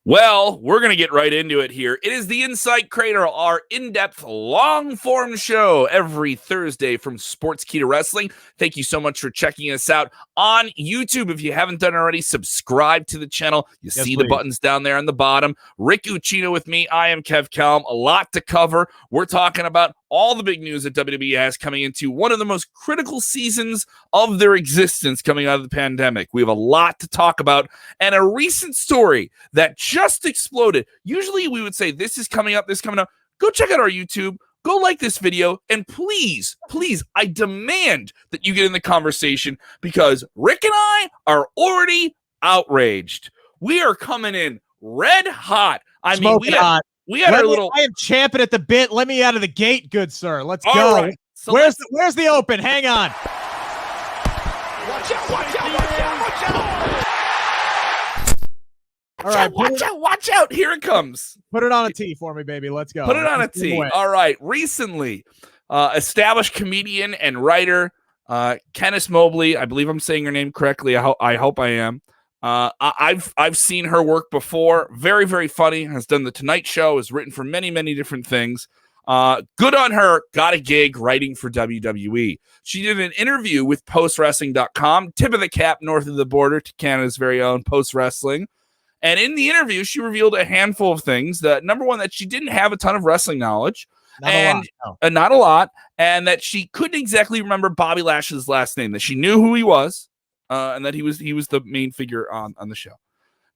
Well, we're going to get right into it here. It is the InSide Kradle, our in-depth, long-form show every Thursday from Sportskeeda Wrestling. Thank you so much for checking us out on YouTube. If you haven't done already, subscribe to the channel. You see the buttons down there on the bottom. Rick Uccino with me. I am Kev Kelm. A lot to cover. We're talking about all the big news that WWE has coming into one of the most critical seasons of their existence coming out of the pandemic. We have a lot to talk about, and a recent story that just exploded. Usually we would say this is coming up, this is coming up. Go check out our YouTube. Go like this video, and please, I demand that you get in the conversation because Rick and I are already outraged. We are coming in red hot. I mean, we had our little. I am champing at the bit. Let me out of the gate, good sir. Let's All go. Right. So where's the open? Hang on. Watch out. All right, watch out. Here it comes. Put it on a tee for me, baby. Let's go. Put it on a tee. All right. Recently, established comedian and writer Kenneth Mobley. I believe I'm saying her name correctly. I hope I am. I've seen her work before. Very, very funny. Has done the Tonight Show. Has written for many, many different things. Good on her. Got a gig writing for WWE. She did an interview with postwrestling.com. Tip of the cap north of the border to Canada's very own Post Wrestling. And in the interview, she revealed a handful of things. That number one, that she didn't have a ton of wrestling knowledge, not a lot, and that she couldn't exactly remember Bobby Lashley's last name. That she knew who he was, and that he was the main figure on the show.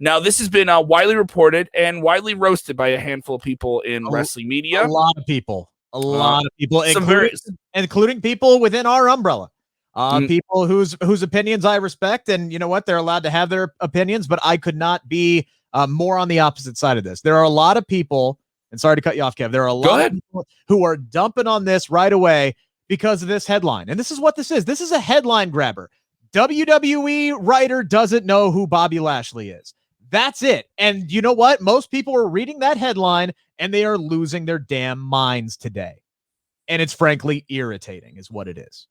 Now, this has been widely reported and widely roasted by a handful of people in wrestling media. A lot of people, including people within our umbrella. People whose opinions I respect, and you know what? They're allowed to have their opinions, but I could not be more on the opposite side of this. There are a lot of people, and sorry to cut you off, Kev. There are a lot of people who are dumping on this right away because of this headline. And this is what this is. This is a headline grabber. WWE writer doesn't know who Bobby Lashley is. That's it. And you know what? Most people are reading that headline and they are losing their damn minds today. And it's frankly irritating is what it is.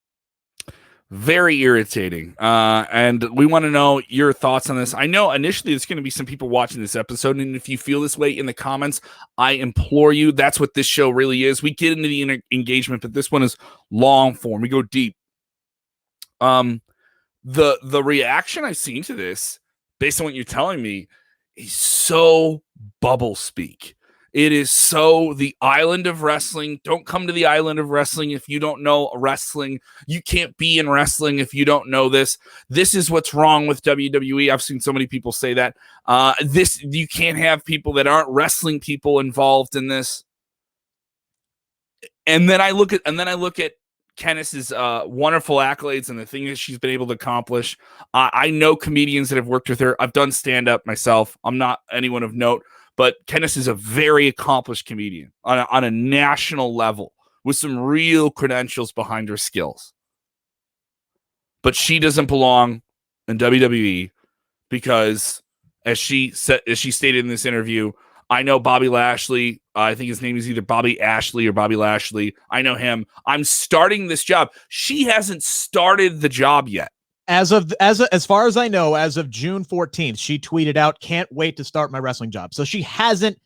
Very irritating. And we want to know your thoughts on this. I know initially there's going to be some people watching this episode, and if you feel this way in the comments, I implore you, that's what this show really is. We get into the engagement, but this one is long form. We go deep. The reaction I've seen to this, based on what you're telling me, is so bubble speak. It is so the island of wrestling. Don't come to the island of wrestling if you don't know wrestling. You can't be in wrestling if you don't know this. This is what's wrong with WWE. I've seen so many people say that. You can't have people that aren't wrestling people involved in this. And then I look at Kenneth's wonderful accolades and the things she's been able to accomplish. I know comedians that have worked with her. I've done stand-up myself. I'm not anyone of note. But Kenneth is a very accomplished comedian on a national level with some real credentials behind her skills. But she doesn't belong in WWE because, as she stated in this interview, I know Bobby Lashley. I think his name is either Bobby Ashley or Bobby Lashley. I know him. I'm starting this job. She hasn't started the job yet. As far as I know, as of June 14th, she tweeted out, "Can't wait to start my wrestling job." So she hasn't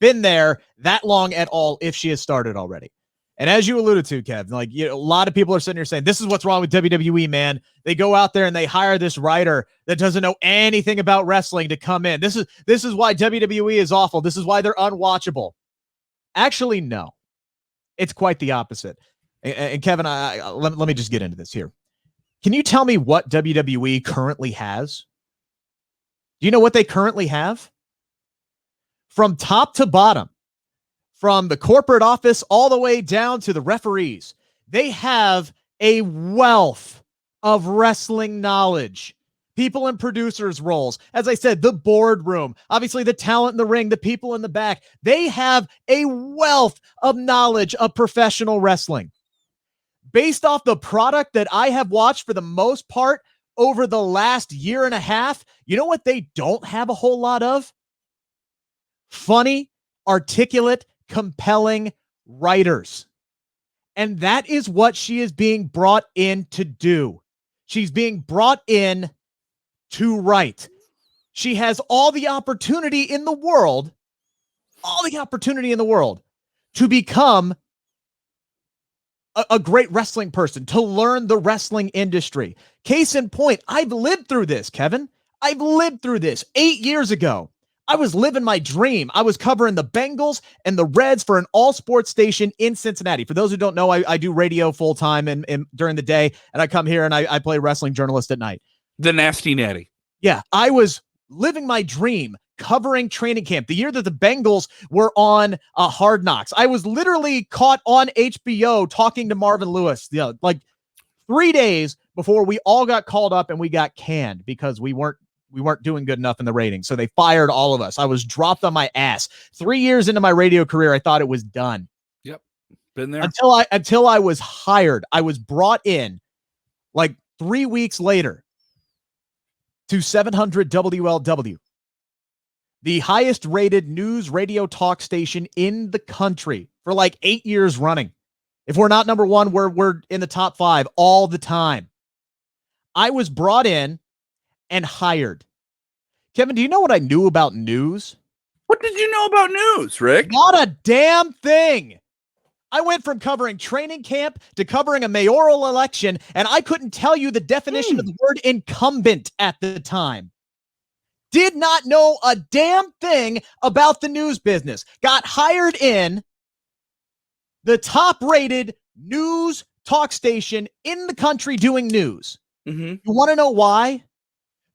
been there that long at all if she has started already. And as you alluded to, Kev, like, you know, a lot of people are sitting here saying, this is what's wrong with WWE, man. They go out there and they hire this writer that doesn't know anything about wrestling to come in. This is why WWE is awful. This is why they're unwatchable. Actually, no. It's quite the opposite. And Kevin, let me just get into this here. Can you tell me what WWE currently has? Do you know what they currently have? From top to bottom, from the corporate office all the way down to the referees, they have a wealth of wrestling knowledge. People in producers' roles. As I said, the boardroom, obviously the talent in the ring, the people in the back. They have a wealth of knowledge of professional wrestling. Based off the product that I have watched for the most part over the last year and a half, you know what they don't have a whole lot of? Funny, articulate, compelling writers. And that is what she is being brought in to do. She's being brought in to write. She has all the opportunity in the world, to become a great wrestling person, to learn the wrestling industry. Case in point, I've lived through this, Kevin. I've lived through this 8 years ago. I was living my dream. I was covering the Bengals and the Reds for an all-sports station in Cincinnati. For those who don't know, I do radio full-time and during the day, and I come here and I play wrestling journalist at night. The Nasty Natty. Yeah, I was living my dream covering training camp. The year that the Bengals were on Hard Knocks, I was literally caught on HBO talking to Marvin Lewis, like 3 days before we all got called up and we got canned because we weren't doing good enough in the ratings. So they fired all of us. I was dropped on my ass. 3 years into my radio career, I thought it was done. Yep. Been there. Until I was hired. I was brought in like 3 weeks later to 700 WLW, the highest rated news radio talk station in the country for like 8 years running. If we're not number one, we're in the top 5 all the time. I was brought in and hired. Kevin, do you know what I knew about news? What did you know about news, Rick? Not a damn thing. I went from covering training camp to covering a mayoral election, and I couldn't tell you the definition of the word incumbent at the time. Did not know a damn thing about the news business. Got hired in the top-rated news talk station in the country doing news. Mm-hmm. You want to know why?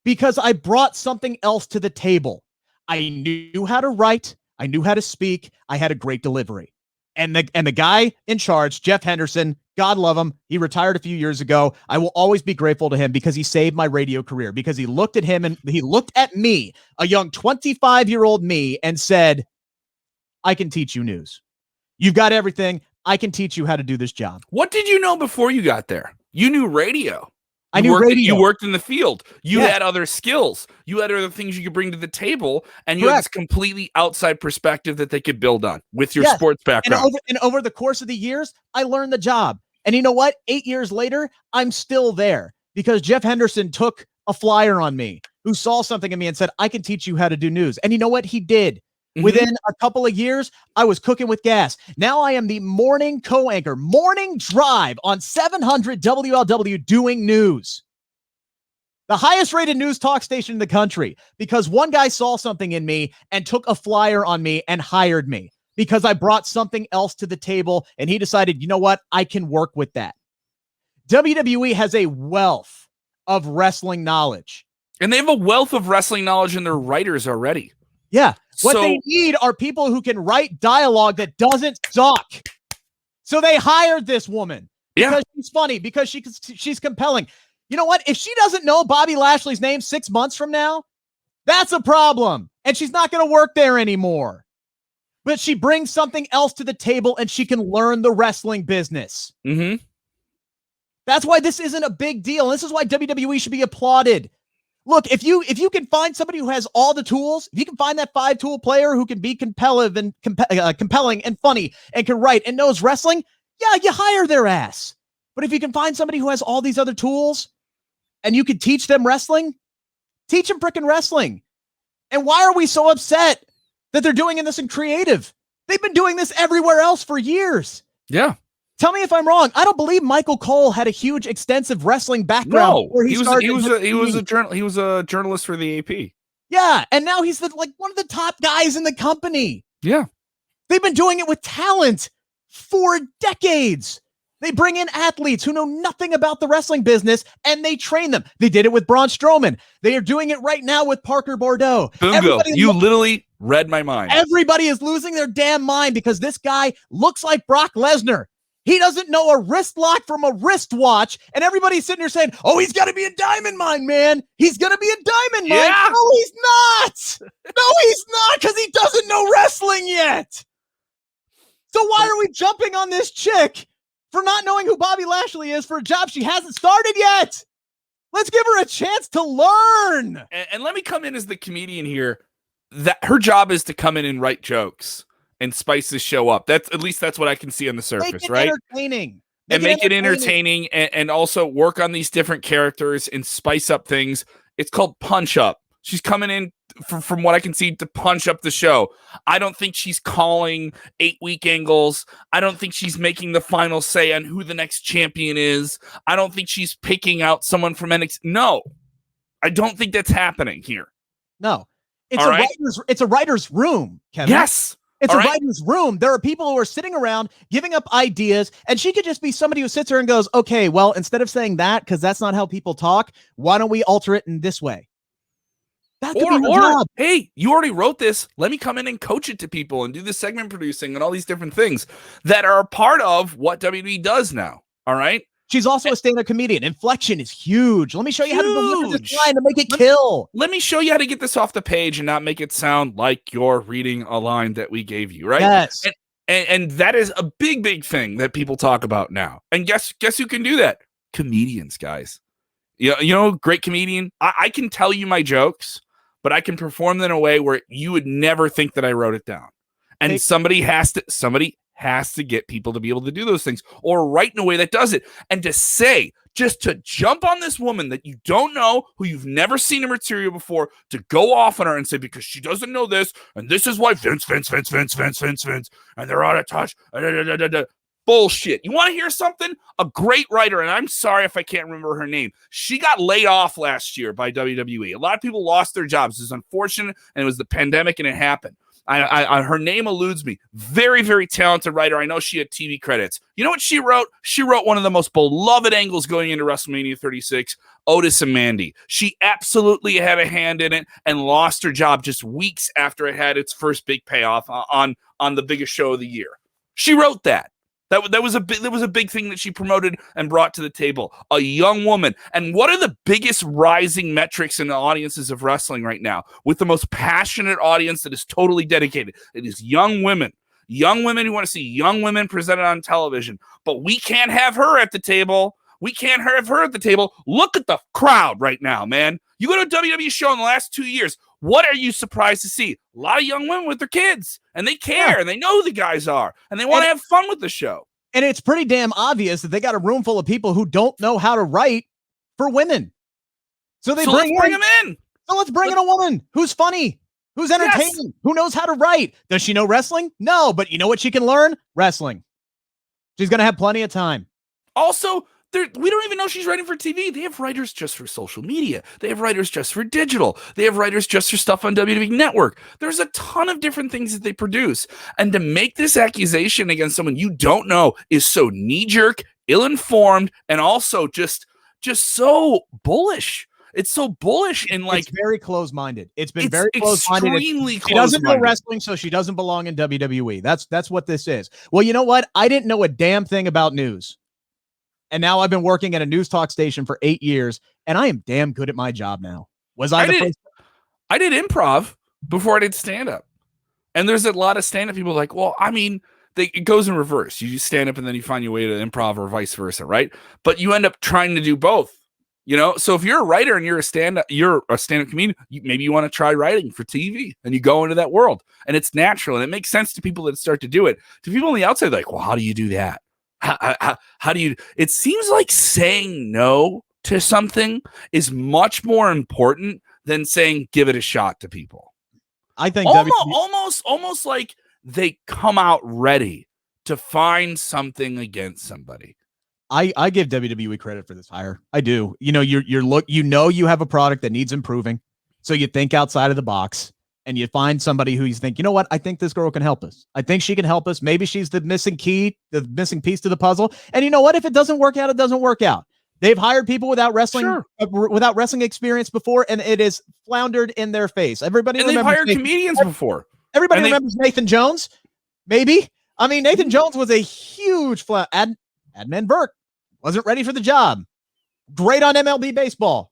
Because I brought something else to the table. I knew how to write. I knew how to speak. I had a great delivery. And the guy in charge, Jeff Henderson, God love him. He retired a few years ago. I will always be grateful to him because he saved my radio career, because he looked at him and he looked at me, a young 25-year-old me, and said, I can teach you news. You've got everything. I can teach you how to do this job. What did you know before you got there? You knew radio. I knew radio. You worked in the field. You had other skills. You had other things you could bring to the table, and you had this completely outside perspective that they could build on with your sports background. And over the course of the years, I learned the job. And you know what? 8 years later, I'm still there because Jeff Henderson took a flyer on me who saw something in me and said, I can teach you how to do news. And you know what? He did. Mm-hmm. Within a couple of years, I was cooking with gas. Now I am the morning co-anchor, Morning Drive on 700 WLW doing news. The highest rated news talk station in the country, because one guy saw something in me and took a flyer on me and hired me because I brought something else to the table, and he decided, you know what? I can work with that. WWE has a wealth of wrestling knowledge. And they have a wealth of wrestling knowledge in their writers already. Yeah. What they need are people who can write dialogue that doesn't suck. So they hired this woman because she's funny, because she's compelling. You know what? If she doesn't know Bobby Lashley's name 6 months from now, that's a problem. And she's not going to work there anymore. But she brings something else to the table and she can learn the wrestling business. Mm-hmm. That's why this isn't a big deal. This is why WWE should be applauded. Look, if you can find somebody who has all the tools, if you can find that 5-tool player who can be compelling and funny and can write and knows wrestling, yeah, you hire their ass. But if you can find somebody who has all these other tools and you can teach them wrestling, teach them frickin' wrestling. And why are we so upset that they're doing this in creative? They've been doing this everywhere else for years. Yeah. Tell me if I'm wrong. I don't believe Michael Cole had a huge, extensive wrestling background. No, he was a journalist for the AP. Yeah, and now he's one of the top guys in the company. Yeah, they've been doing it with talent for decades. They bring in athletes who know nothing about the wrestling business and they train them. They did it with Braun Strowman. They are doing it right now with Parker Bordeaux. Boongo, you literally read my mind. Everybody is losing their damn mind because this guy looks like Brock Lesnar. He doesn't know a wrist lock from a wristwatch, and everybody's sitting there saying, oh, he's got to be a diamond mine, man. He's going to be a diamond mine. Yeah. No, he's not. No, he's not, because he doesn't know wrestling yet. So why are we jumping on this chick for not knowing who Bobby Lashley is for a job she hasn't started yet? Let's give her a chance to learn. And let me come in as the comedian here. That her job is to come in and write jokes and spice this show up. That's what I can see on the surface, make it right? Entertaining. Make it entertaining and also work on these different characters and spice up things. It's called punch up. She's coming in, from what I can see, to punch up the show. I don't think she's calling 8-week angles. I don't think she's making the final say on who the next champion is. I don't think she's picking out someone from NXT. No, I don't think that's happening here. No, it's a writer's room, Kevin. Yes. It's writer's room. There are people who are sitting around giving up ideas, and she could just be somebody who sits there and goes, okay, well, instead of saying that, because that's not how people talk, why don't we alter it in this way? That could be her job. Hey, you already wrote this. Let me come in and coach it to people and do the segment producing and all these different things that are a part of what WWE does now. All right. She's also a stand-up comedian. Inflection is huge. Let me show you how to deliver this line to make it kill. Let me show you how to get this off the page and not make it sound like you're reading a line that we gave you, right? Yes. And that is a big, big thing that people talk about now. And guess who can do that? Comedians, guys. You know, great comedian. I can tell you my jokes, but I can perform them in a way where you would never think that I wrote it down. And somebody has to get people to be able to do those things or write in a way that does it. And just to jump on this woman that you don't know, who you've never seen in material before, to go off on her and say, because she doesn't know this, and this is why Vince, and they're out of touch. Bullshit. You want to hear something? A great writer, and I'm sorry if I can't remember her name. She got laid off last year by WWE. A lot of people lost their jobs. It's unfortunate, and it was the pandemic, and it happened. Her name eludes me. Very, very talented writer. I know she had TV credits. You know what she wrote? She wrote one of the most beloved angles going into WrestleMania 36, Otis and Mandy. She absolutely had a hand in it and lost her job just weeks after it had its first big payoff on the biggest show of the year. She wrote that. That was a big thing that she promoted and brought to the table. A young woman. And what are the biggest rising metrics in the audiences of wrestling right now? With the most passionate audience that is totally dedicated. It is young women. Young women who want to see young women presented on television. But we can't have her at the table. We can't have her at the table. Look at the crowd right now, man. You go to a WWE show in the last 2 years. What are you surprised to see? A lot of young women with their kids, and they care, and they know who the guys are, and they want to have fun with the show. And it's pretty damn obvious that they got a room full of people who don't know how to write for women. So let's bring them in. So let's bring in a woman who's funny, who's entertaining, who knows how to write. Does she know wrestling? No, but you know what she can learn? Wrestling. She's going to have plenty of time. Also, we don't even know she's writing for TV. They have writers just for social media. They have writers just for digital. They have writers just for stuff on WWE Network. There's a ton of different things that they produce. And to make this accusation against someone you don't know is so knee-jerk, ill-informed, and also just so bullish. It's so bullish and it's very close-minded. It's been very close-minded. Extremely close-minded. She doesn't know wrestling, so she doesn't belong in WWE. That's what this is. Well, you know what? I didn't know a damn thing about news. And now I've been working at a news talk station for 8 years, and I am damn good at my job now. I did improv before I did stand-up. And there's a lot of stand-up people like, well, I mean, it goes in reverse. You stand up and then you find your way to improv or vice versa, right? But you end up trying to do both, you know? So if you're a writer and you're a stand-up comedian, maybe you want to try writing for TV, and you go into that world. And it's natural, and it makes sense to people that start to do it. To people on the outside, like, well, how do you do that? How do you? It seems like saying no to something is much more important than saying give it a shot to people. I think almost like they come out ready to find something against somebody. I give WWE credit for this hire. I do. You know, you have a product that needs improving, so you think outside of the box. And you find somebody who you think, you know what? I think this girl can help us. I think she can help us. Maybe she's the missing key, the missing piece to the puzzle. And you know what? If it doesn't work out, it doesn't work out. They've hired people without wrestling, without wrestling experience before, and it is floundered in their face. Everybody, and they've hired comedians before. Everybody remembers Nathan Jones. Maybe. I mean, Nathan Jones was a huge Adman Burke wasn't ready for the job. Great on MLB baseball,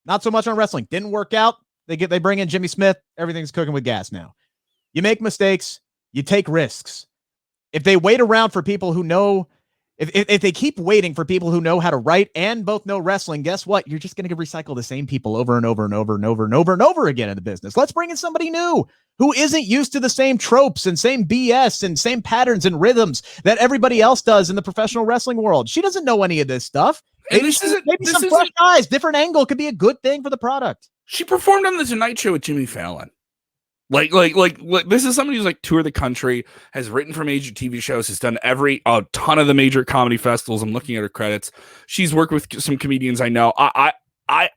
not so much on wrestling. Didn't work out. They bring in Jimmy Smith. Everything's cooking with gas now. You make mistakes. You take risks. If they wait around for people who know, if they keep waiting for people who know how to write and both know wrestling, guess what? You're just going to recycle the same people over and over and over and over and over and over again in the business. Let's bring in somebody new who isn't used to the same tropes and same BS and same patterns and rhythms that everybody else does in the professional wrestling world. She doesn't know any of this stuff. Maybe some fresh eyes, different angle could be a good thing for the product. She performed on the Tonight Show with Jimmy Fallon. Like this is somebody who's like toured the country, has written for major TV shows, has done a ton of the major comedy festivals. I'm looking at her credits. She's worked with some comedians I know. I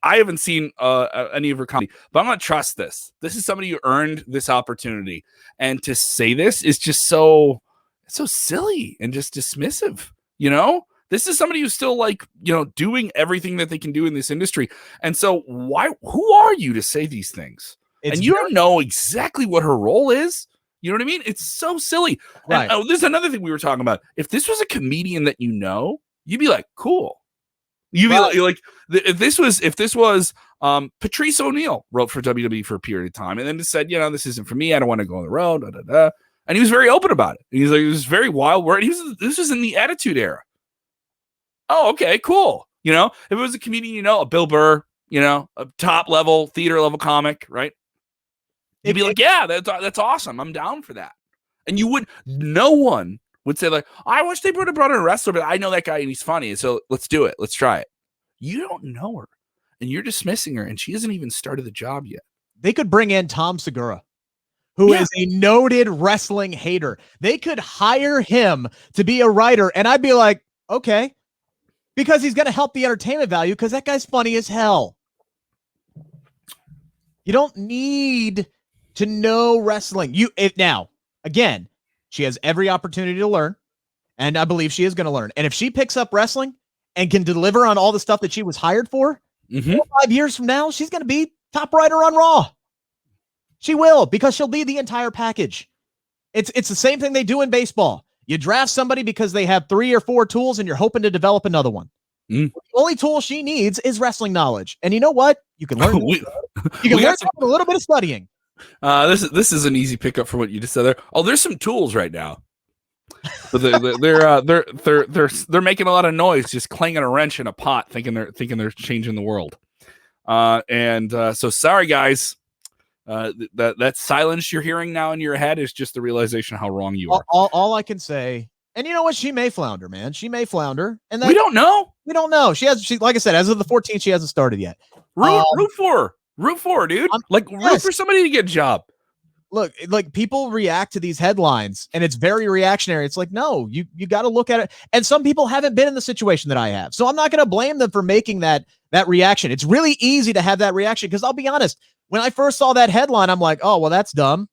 haven't seen any of her comedy, but I'm gonna trust this. This is somebody who earned this opportunity, and to say this is just so silly and just dismissive. You know, this is somebody who's still like, you know, doing everything that they can do in this industry, and so who are you to say these things? And you don't know exactly what her role is. You know what I mean? It's so silly. Right. And, there's another thing we were talking about. If this was a comedian that you know, you'd be like, cool. You'd be like, if this was Patrice O'Neal wrote for WWE for a period of time and then just said, you know, this isn't for me. I don't want to go on the road. And he was very open about it. He's like, it was very wild word. This was in the Attitude Era. Oh, okay, cool. You know, if it was a comedian, you know, a Bill Burr, you know, a top level theater level comic, right? You'd be like, yeah, that's awesome. I'm down for that. And no one would say like, I wish they would have brought in a wrestler, but I know that guy and he's funny. So let's do it. Let's try it. You don't know her and you're dismissing her and she hasn't even started the job yet. They could bring in Tom Segura, who is a noted wrestling hater. They could hire him to be a writer. And I'd be like, okay, because he's going to help the entertainment value because that guy's funny as hell. You don't need to know wrestling. Now, again, she has every opportunity to learn, and I believe she is going to learn. And if she picks up wrestling and can deliver on all the stuff that she was hired for, 4 or 5 years from now, she's going to be top writer on Raw. She will, because she'll be the entire package. It's the same thing they do in baseball. You draft somebody because they have 3 or 4 tools, and you're hoping to develop another one. The only tool she needs is wrestling knowledge. And you know what? You can learn. You can learn a little bit of studying. This is an easy pickup from what you just said there. Oh, there's some tools right now. But they're making a lot of noise, just clanging a wrench in a pot, thinking they're changing the world. So sorry guys. That silence you're hearing now in your head is just the realization of how wrong you are. All I can say, and you know what? She may flounder, man. She may flounder, and we don't know. We don't know. She like I said, as of the 14th, she hasn't started yet. Root for, dude. Root for somebody to get a job. Look, like people react to these headlines and it's very reactionary. It's like, no, you got to look at it. And some people haven't been in the situation that I have. So I'm not going to blame them for making that reaction. It's really easy to have that reaction because I'll be honest, when I first saw that headline, I'm like, oh, well, that's dumb.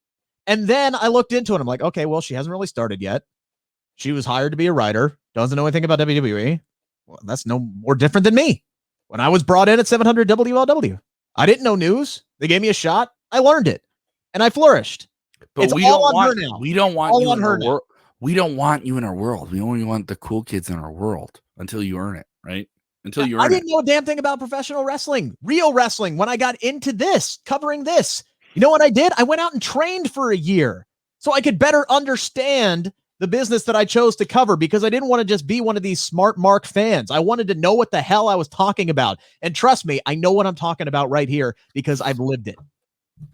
And then I looked into it. I'm like, okay, well, she hasn't really started yet. She was hired to be a writer. Doesn't know anything about WWE. Well, that's no more different than me. When I was brought in at 700 WLW, I didn't know news. They gave me a shot. I learned it. And I flourished. But we don't want you in our world. We don't want you in our world. We only want the cool kids in our world until you earn it, right? Until you earn it. I didn't know a damn thing about professional wrestling, real wrestling. When I got into this, covering this, you know what I did? I went out and trained for a year so I could better understand the business that I chose to cover because I didn't want to just be one of these smart Mark fans. I wanted to know what the hell I was talking about. And trust me, I know what I'm talking about right here because I've lived it.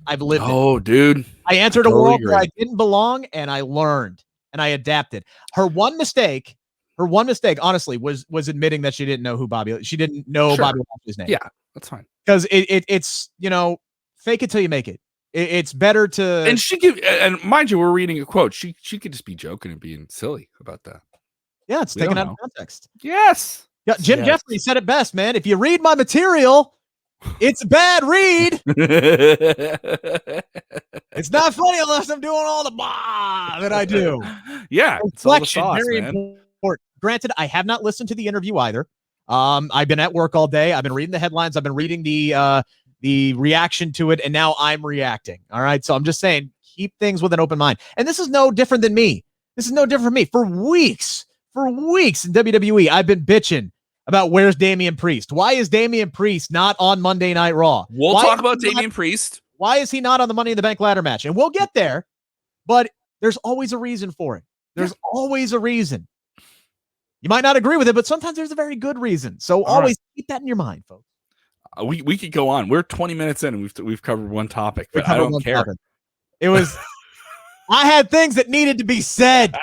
Oh, dude. I entered a world where I didn't belong and I learned and I adapted. Her one mistake, honestly, was admitting that she didn't know Bobby Lashley's name. Yeah, that's fine. Because it's, you know, fake it till you make it. It's better to. And mind you, we're reading a quote. She could just be joking and being silly about that. Yeah, it's taken out of context. Yes. Yeah, Jim Jeffrey said it best, man. If you read my material, it's a bad read. It's not funny unless I'm doing all the blah that I do. Yeah, reflection, very important. Granted, I have not listened to the interview either. I've been at work all day. I've been reading the headlines. I've been reading the reaction to it, and now I'm reacting. All right, so I'm just saying, keep things with an open mind. And this is no different than me. This is no different from me. For weeks in WWE, I've been bitching about where's Damian Priest. Why is Damian Priest not on Monday Night Raw? We'll talk about Damian Priest. Why is he not on the Money in the Bank ladder match? And we'll get there, but there's always a reason for it. There's always a reason. You might not agree with it, but sometimes there's a very good reason. So always keep that in your mind, folks. We could go on. We're 20 minutes in and we've covered one topic, but I don't care. It was I had things that needed to be said.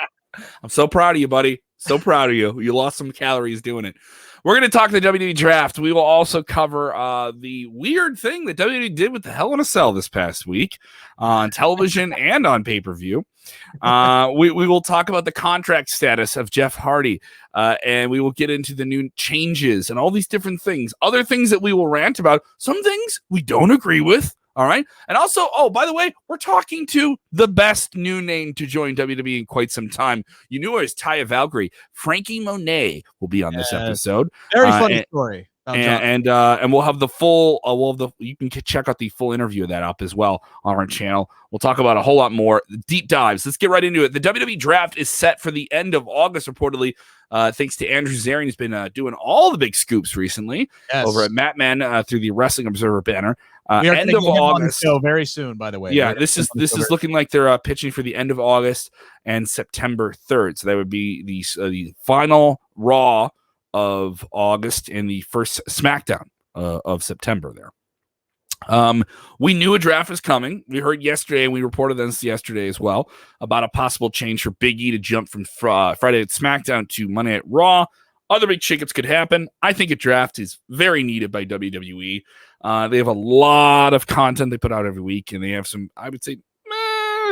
I'm so proud of you, buddy. So proud of you. You lost some calories doing it. We're going to talk the WWE draft. We will also cover the weird thing that WWE did with the Hell in a Cell this past week on television and on pay-per-view. We will talk about the contract status of Jeff Hardy, and we will get into the new changes and all these different things. Other things that we will rant about. Some things we don't agree with. All right. And also, by the way, we're talking to the best new name to join WWE in quite some time. You knew it was Taya Valkyrie. Frankie Monet will be on this episode. Very funny story. And we'll have the full, you can check out the full interview of that up as well on our channel. We'll talk about a whole lot more deep dives. Let's get right into it. The WWE draft is set for the end of August, reportedly, thanks to Andrew Zarian, who's been doing all the big scoops recently over at Matman through the Wrestling Observer banner. End of August, so very soon. By the way, yeah, this is looking like they're pitching for the end of August and September 3rd. So that would be the final Raw of August and the first SmackDown of September. There, we knew a draft was coming. We heard yesterday, and we reported this yesterday as well about a possible change for Big E to jump from Friday at SmackDown to Monday at Raw. Other big shakeups could happen. I think a draft is very needed by WWE. They have a lot of content they put out every week, and they have some, I would say,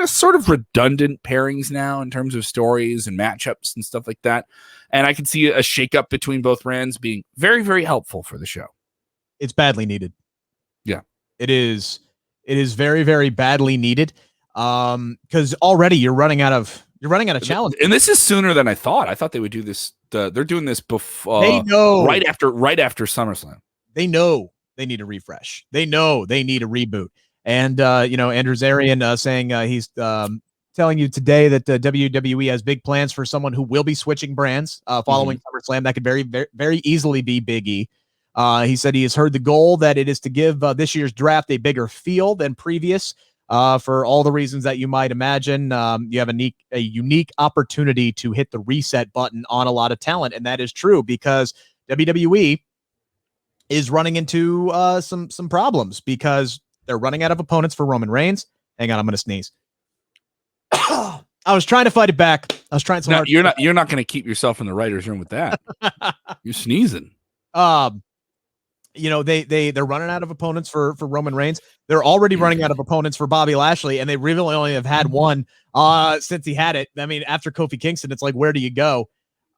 sort of redundant pairings now in terms of stories and matchups and stuff like that. And I can see a shakeup between both brands being very, very helpful for the show. It's badly needed. Yeah, it is. It is very, very badly needed. Because already you're running out of challenge. And this is sooner than I thought. I thought they would do this. They're doing this before. They know right after SummerSlam. They know they need a refresh. They know they need a reboot. And Andrew Zarian saying he's telling you today that WWE has big plans for someone who will be switching brands following SummerSlam. That could very, very, very easily be Big E. He said he has heard the goal that it is to give this year's draft a bigger feel than previous. For all the reasons that you might imagine, you have a unique opportunity to hit the reset button on a lot of talent, and that is true because WWE is running into some problems because they're running out of opponents for Roman Reigns. Hang on, I'm going to sneeze. I was trying to fight it back. I was trying so hard. You're not going to keep yourself in the writer's room with that. You're sneezing. They're running out of opponents for Roman Reigns. They're already running out of opponents for Bobby Lashley, and they really only have had one since he had it. I mean, after Kofi Kingston, it's like, where do you go?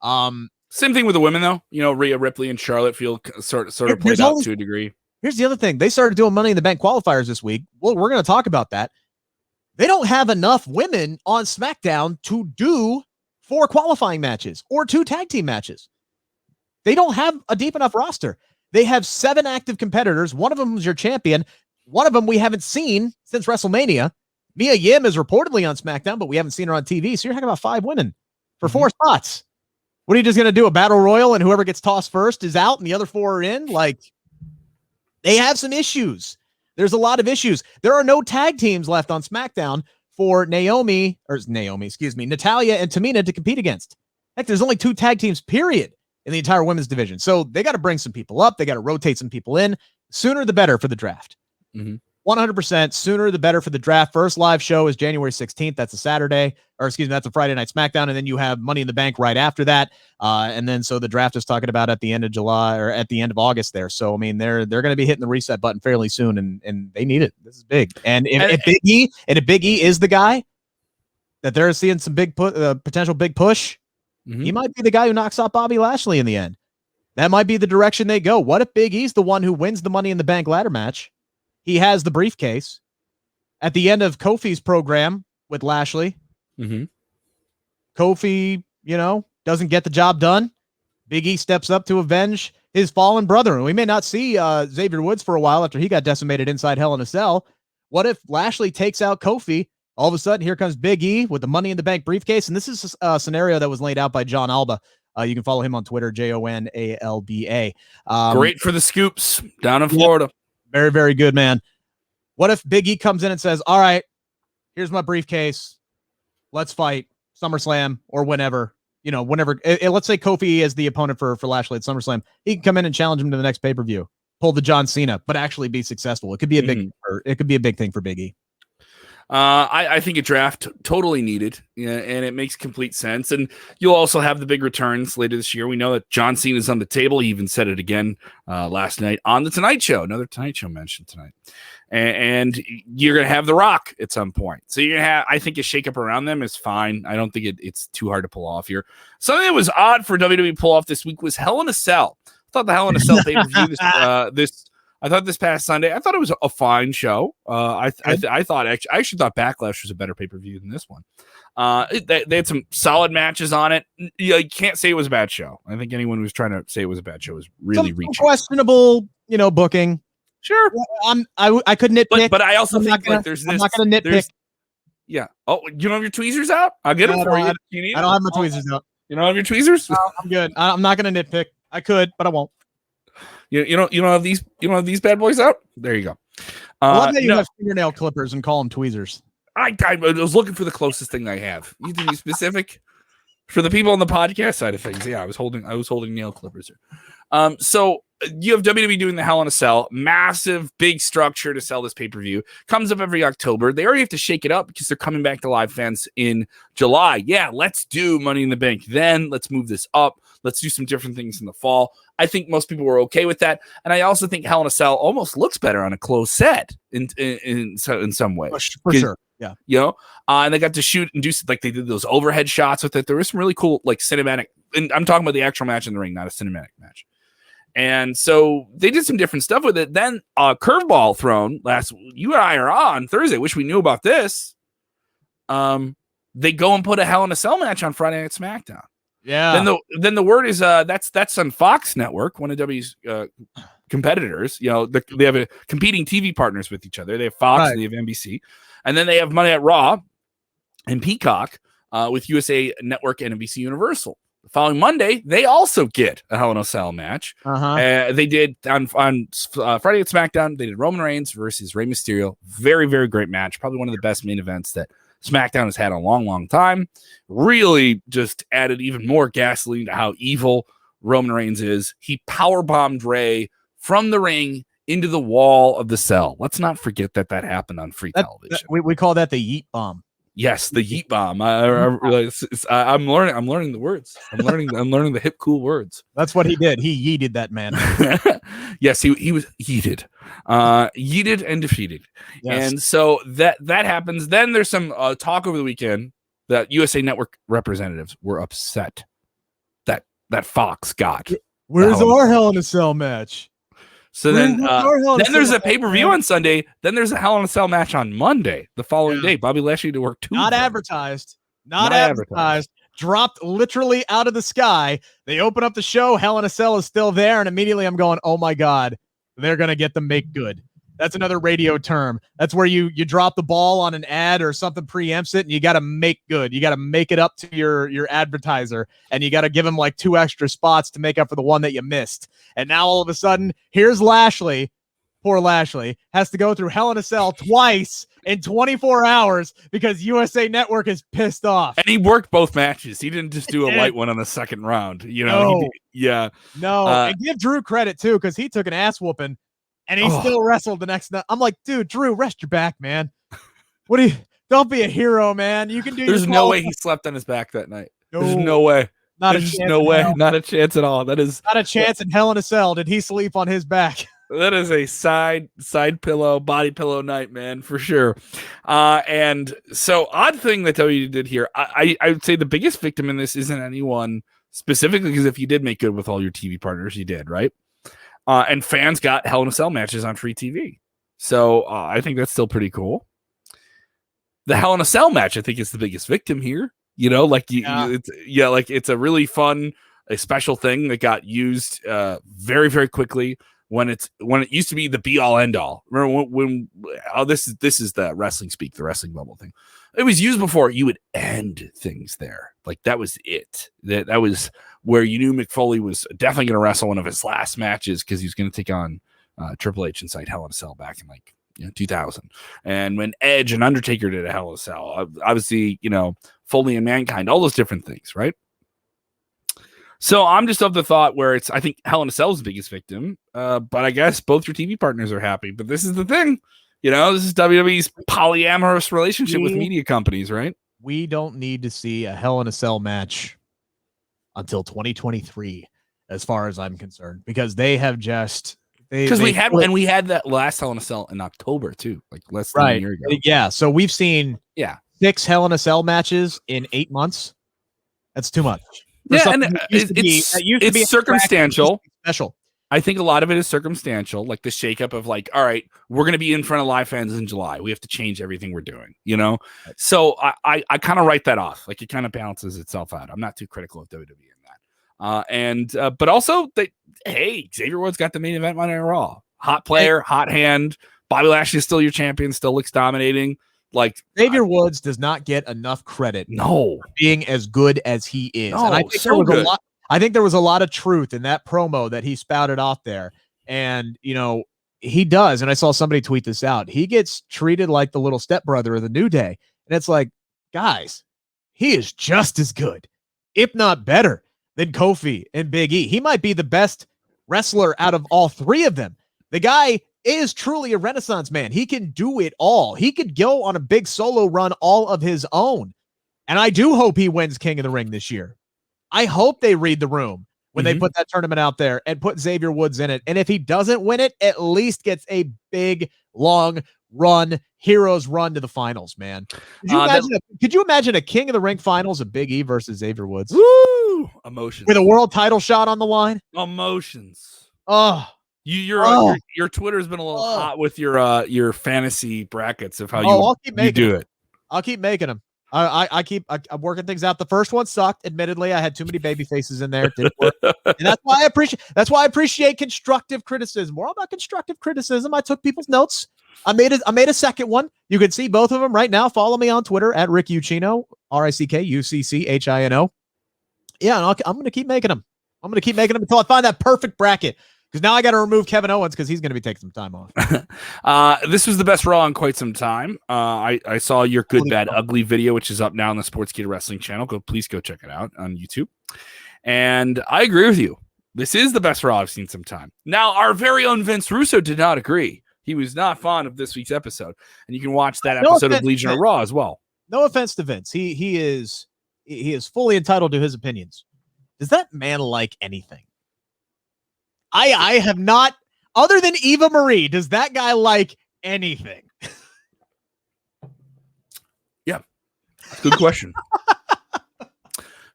Same thing with the women, though. Rhea Ripley and Charlotte feel sort of played out to a degree. Here's the other thing. They started doing Money in the Bank qualifiers this week. Well, we're going to talk about that. They don't have enough women on SmackDown to do 4 qualifying matches or 2 tag team matches. They don't have a deep enough roster. They have 7 active competitors. One of them is your champion. One of them we haven't seen since WrestleMania. Mia Yim is reportedly on SmackDown, but we haven't seen her on TV. So you're talking about 5 women for 4 spots. What are you just going to do? A battle royal and whoever gets tossed first is out and the other 4 are in? Like, they have some issues. There's a lot of issues. There are no tag teams left on SmackDown for Natalia and Tamina to compete against. Heck, there's only 2 tag teams, period, in the entire women's division. So they got to bring some people up. They got to rotate some people in. Sooner the better for the draft. 100% sooner the better for the draft. First live show is January 16th. That's a Saturday, that's a Friday night SmackDown. And then you have Money in the Bank right after that. And then so the draft is talking about at the end of July or at the end of August there. So, I mean, they're going to be hitting the reset button fairly soon and they need it. This is big. And if Big E is the guy that they're seeing some big potential big push, he might be the guy who knocks off Bobby Lashley in the end. That might be the direction they go. What if Big E's the one who wins the Money in the Bank ladder match? He has the briefcase at the end of Kofi's program with Lashley. Kofi, doesn't get the job done. Big E steps up to avenge his fallen brother. And we may not see Xavier Woods for a while after he got decimated inside Hell in a Cell. What if Lashley takes out Kofi? All of a sudden, here comes Big E with the Money in the Bank briefcase. And this is a scenario that was laid out by John Alba. You can follow him on Twitter, JONALBA. Great for the scoops down in Florida. Very, very good, man. What if Big E comes in and says, all right, here's my briefcase. Let's fight SummerSlam or whenever. Let's say Kofi is the opponent for Lashley at SummerSlam. He can come in and challenge him to the next pay-per-view. Pull the John Cena, but actually be successful. It could be a big thing for Big E. I think a draft totally needed, and it makes complete sense. And you'll also have the big returns later this year. We know that John Cena is on the table. He even said it again last night on the Tonight Show. Another Tonight Show mentioned tonight. And you're going to have The Rock at some point. So you're going to have, I think a shakeup around them is fine. I don't think it's too hard to pull off here. Something that was odd for WWE to pull off this week was Hell in a Cell. I thought the Hell in a Cell pay-per-view I thought this past Sunday, I thought it was a fine show. I actually thought Backlash was a better pay-per-view than this one. They had some solid matches on it. You can't say it was a bad show. I think anyone who's trying to say it was a bad show is really reaching. Questionable, booking. Sure. I could nitpick. But I also think there's this. I'm not going to nitpick. Yeah. Oh, you don't have your tweezers out? I'll get them for you. I don't have my tweezers out. You don't have your tweezers? No, I'm good. I'm not going to nitpick. I could, but I won't. You don't have these bad boys out? There you go. I love that you have fingernail clippers and call them tweezers. I was looking for the closest thing I have. You to be specific for the people on the podcast side of things. Yeah, I was holding nail clippers here. So you have WWE doing the Hell in a Cell, massive, big structure to sell this pay-per-view. Comes up every October. They already have to shake it up because they're coming back to live fans in July. Yeah, let's do Money in the Bank. Then let's move this up. Let's do some different things in the fall. I think most people were okay with that. And I also think Hell in a Cell almost looks better on a closed set in some way. For sure. Yeah. And they got to shoot and do like they did those overhead shots with it. There was some really cool like cinematic, and I'm talking about the actual match in the ring, not a cinematic match. And so they did some different stuff with it. Then curveball thrown you and I are on Thursday. Wish we knew about this. They go and put a Hell in a Cell match on Friday Night SmackDown. Yeah. Then the word is that's on Fox Network, one of W's competitors. They have competing TV partners with each other. They have Fox, and they have NBC, and then they have Monday at Raw and Peacock with USA Network and NBC Universal. The following Monday, they also get a Hell in a Cell match. They did on Friday at SmackDown. They did Roman Reigns versus Rey Mysterio. Very, very great match. Probably one of the best main events that SmackDown has had a long, long time. Really just added even more gasoline to how evil Roman Reigns is. He powerbombed Rey from the ring into the wall of the cell. Let's not forget that happened on free television. We call that the yeet bomb. Yes, the yeet bomb. I'm learning the words. I'm learning the hip, cool words. That's what he did. He yeeted that man. Yes, he was yeeted, yeeted and defeated. Yes. And so that happens. Then there's some talk over the weekend that USA Network representatives were upset that Fox got. Where's our Hell in a Cell match? So then there's a pay-per-view on Sunday. Then there's a Hell in a Cell match on Monday, the following day. Bobby Lashley to work 2. Not advertised. Not advertised. Dropped literally out of the sky. They open up the show. Hell in a Cell is still there. And immediately I'm going, oh my God, they're going to get the make good. That's another radio term. That's where you drop the ball on an ad or something preempts it, and you got to make good. You got to make it up to your advertiser, and you got to give him like 2 extra spots to make up for the one that you missed. And now all of a sudden, here's Lashley. Poor Lashley has to go through Hell in a Cell twice in 24 hours because USA Network is pissed off. And he worked both matches. He didn't just do a light one on the second round. No. Yeah. No. And give Drew credit too, because he took an ass whooping. And he still wrestled the next night. I'm like, dude, Drew, rest your back, man. Don't be a hero, man. You can do. There's no way he slept on his back that night. No. There's no way. There's no way. Not a chance at all. That is not a chance in Hell in a Cell. Did he sleep on his back? That is a side pillow, body pillow night, man, for sure. And so odd thing that WWE did here. I would say the biggest victim in this isn't anyone specifically, because if you did make good with all your TV partners, you did, right? And fans got Hell in a Cell matches on free TV. So I think that's still pretty cool. The Hell in a Cell match, I think, is the biggest victim here. It's a really fun, a special thing that got used very, very quickly when it used to be the be all end all. Remember when this is the wrestling speak, the wrestling bubble thing. It was used before. You would end things there. Like that was it. That was where you knew Mick Foley was definitely going to wrestle one of his last matches because he was going to take on Triple H inside Hell in a Cell back in 2000. And when Edge and Undertaker did a Hell in a Cell, obviously, Foley and Mankind, all those different things, right? So I'm just of the thought where I think Hell in a Cell is the biggest victim, but I guess both your TV partners are happy. But this is the thing. You know, this is WWE's polyamorous relationship with media companies, right? We don't need to see a Hell in a Cell match until 2023, as far as I'm concerned, because they have just because we had that last Hell in a Cell in October too, like less than a year ago. Yeah, so we've seen 6 Hell in a Cell matches in 8 months. That's too much. And it's circumstantial. Special. I think a lot of it is circumstantial, like the shakeup of like, all right, we're going to be in front of live fans in July. We have to change everything we're doing, you know? So I kind of write that off. Like it kind of balances itself out. I'm not too critical of WWE in that. But also, hey, Xavier Woods got the main event Monday Night Raw. Hot player, hot hand. Bobby Lashley is still your champion, still looks dominating. Like Xavier Woods does not get enough credit for being as good as he is. No, and I think I think there was a lot of truth in that promo that he spouted off there. And, you know, he does. And I saw somebody tweet this out. He gets treated like the little stepbrother of the New Day. And it's like, guys, he is just as good, if not better, than Kofi and Big E. He might be the best wrestler out of all three of them. The guy is truly a Renaissance man. He can do it all. He could go on a big solo run all of his own. And I do hope he wins King of the Ring this year. I hope they read the room when they put that tournament out there and put Xavier Woods in it. And if he doesn't win it, at least gets a big, long run, hero's run to the finals, man. Could you imagine a King of the Ring finals of Big E versus Xavier Woods? Woo! Emotions. With a world title shot on the line? Emotions. Oh. Your Twitter's been a little hot with your fantasy brackets of how you do it. I'll keep making them. I'm working things out. The first one sucked. Admittedly, I had too many baby faces in there. It didn't work. And that's why I appreciate constructive criticism. We're all about constructive criticism. I took people's notes. I made a second one. You can see both of them right now. Follow me on Twitter at Rick Uccino, RickUcchino. Yeah, and I'm going to keep making them. I'm going to keep making them until I find that perfect bracket. Because now I got to remove Kevin Owens because he's going to be taking some time off. This was the best Raw in quite some time. I saw your Good, Bad, Ugly video, which is up now on the Sportskeeda Wrestling channel. Please go check it out on YouTube. And I agree with you. This is the best Raw I've seen some time. Now, our very own Vince Russo did not agree. He was not fond of this week's episode. And you can watch that episode of Legion of Raw as well. No offense to Vince. He is fully entitled to his opinions. Does that man like anything? I have not, other than Eva Marie, does that guy like anything? Yeah. Good question.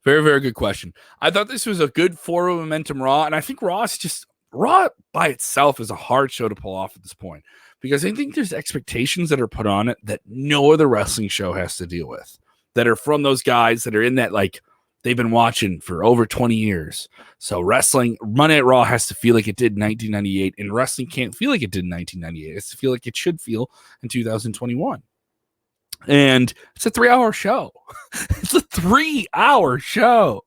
Very, very good question. I thought this was a good forward momentum Raw, and I think Raw by itself is a hard show to pull off at this point because I think there's expectations that are put on it that no other wrestling show has to deal with, that are from those guys that are in that, like, they've been watching for over 20 years. So wrestling, Monday Night Raw has to feel like it did in 1998, and wrestling can't feel like it did in 1998. It has to feel like it should feel in 2021. And it's a 3-hour show. It's a 3-hour show.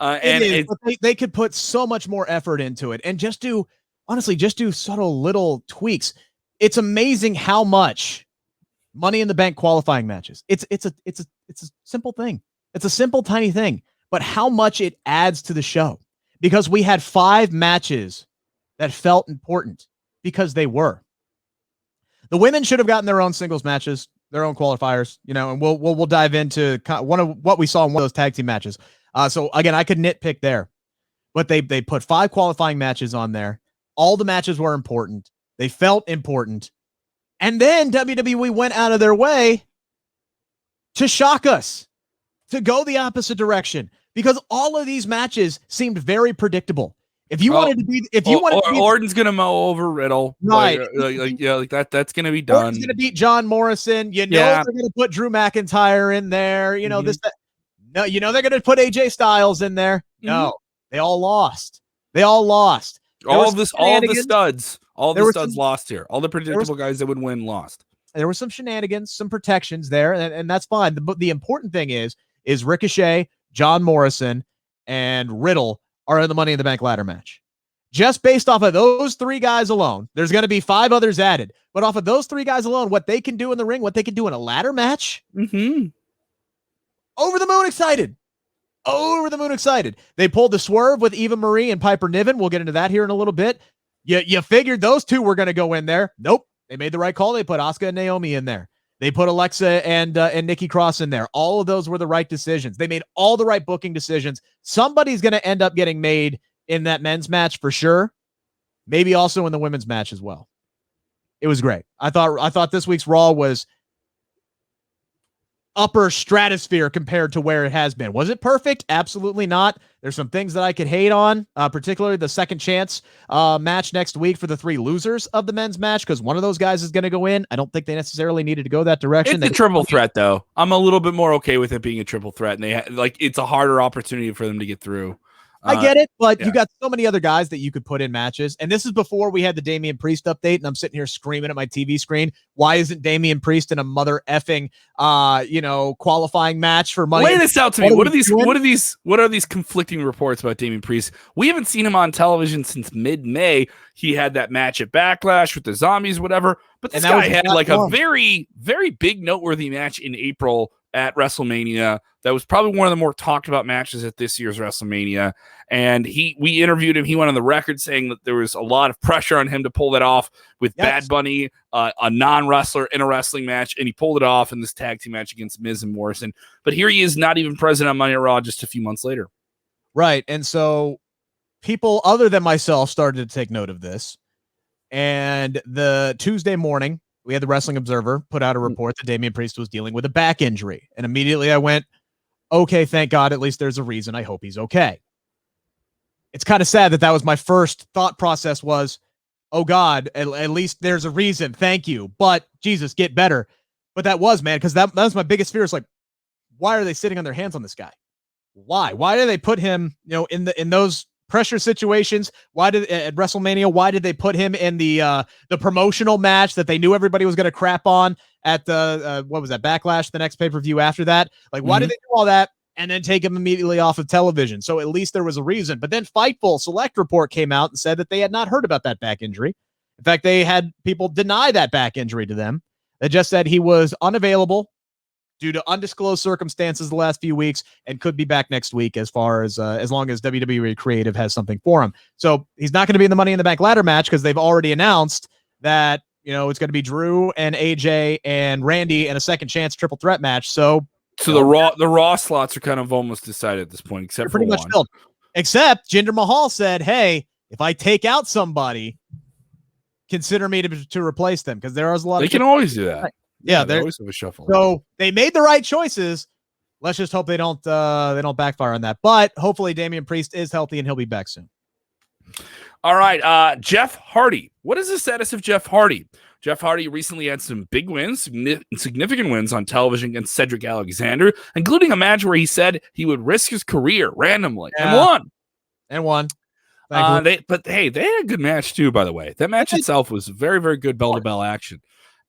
And they could put so much more effort into it and just do subtle little tweaks. It's amazing how much Money in the Bank qualifying matches. It's a simple thing. It's a simple, tiny thing, but how much it adds to the show because we had 5 matches that felt important because they were. The women should have gotten their own singles matches, their own qualifiers, and we'll dive into one of what we saw in one of those tag team matches. So again, I could nitpick there, but they put 5 qualifying matches on there. All the matches were important. They felt important. And then WWE went out of their way to shock us, to go the opposite direction, because all of these matches seemed very predictable. Orton's gonna mow over Riddle, right? Like that's gonna be done. Orton's gonna beat John Morrison. They're gonna put Drew McIntyre in there. No, they're gonna put AJ Styles in there. No, they all lost. All the studs lost here. All the predictable guys that would win lost. There were some shenanigans, some protections there, and that's fine. The important thing is Ricochet, John Morrison, and Riddle are in the Money in the Bank ladder match. Just based off of those 3 guys alone, there's going to be 5 others added. But off of those 3 guys alone, what they can do in the ring, what they can do in a ladder match, over the moon excited. They pulled the swerve with Eva Marie and Piper Niven. We'll get into that here in a little bit. You figured those 2 were going to go in there. Nope. They made the right call. They put Asuka and Naomi in there. They put Alexa and Nikki Cross in there. All of those were the right decisions. They made all the right booking decisions. Somebody's going to end up getting made in that men's match for sure. Maybe also in the women's match as well. It was great. I thought this week's Raw was upper stratosphere compared to where it has been. Was it perfect? Absolutely not. There's some things that I could hate on, particularly the second chance match next week for the 3 losers of the men's match, because one of those guys is going to go in. I don't think they necessarily needed to go that direction. It's a triple threat, though. I'm a little bit more okay with it being a triple threat, and it's a harder opportunity for them to get through. I get it, but you got so many other guys that you could put in matches. And this is before we had the Damian Priest update, and I'm sitting here screaming at my TV screen. Why isn't Damian Priest in a mother effing qualifying match for money? Lay this out to me. What are these conflicting reports about Damian Priest? We haven't seen him on television since mid-May. He had that match at Backlash with the zombies, whatever. But this guy had like a very, very big noteworthy match in April at WrestleMania. That was probably one of the more talked about matches at this year's WrestleMania. And we interviewed him. He went on the record saying that there was a lot of pressure on him to pull that off with Bad Bunny, a non-wrestler in a wrestling match. And he pulled it off in this tag team match against Miz and Morrison. But here he is, not even present on Monday Night Raw just a few months later. Right. And so people other than myself started to take note of this. And the Tuesday morning, we had the Wrestling Observer put out a report that Damian Priest was dealing with a back injury. And immediately I went, okay, thank God, at least there's a reason. I hope he's okay. It's kind of sad that was my first thought process was, oh God, at least there's a reason. Thank you. But Jesus, get better. But that was, man, because that was my biggest fear. Is like, why are they sitting on their hands on this guy? Why? Why do they put him, in those pressure situations? Why did at WrestleMania? Why did they put him in the promotional match that they knew everybody was going to crap on at the what was that, Backlash, the next pay-per-view after that? Like, why did they do all that and then take him immediately off of television? So at least there was a reason. But then Fightful Select Report came out and said that they had not heard about that back injury. In fact, they had people deny that back injury to them. They just said he was unavailable due to undisclosed circumstances the last few weeks and could be back next week as long as WWE Creative has something for him. So he's not going to be in the Money in the Bank ladder match because they've already announced that, it's going to be Drew and AJ and Randy in a second chance triple threat match. So the Raw slots are kind of almost decided at this point, except for pretty much filled. Except Jinder Mahal said, hey, if I take out somebody, consider me to replace them, because there is a lot they can always do that. Yeah, they always have a shuffle. So they made the right choices. Let's just hope they don't backfire on that. But hopefully Damian Priest is healthy and he'll be back soon. All right, Jeff Hardy. What is the status of Jeff Hardy? Jeff Hardy recently had some big wins, significant wins on television against Cedric Alexander, including a match where he said he would risk his career randomly and won. But hey, they had a good match too, by the way. That match itself was very, very good bell-to-bell action.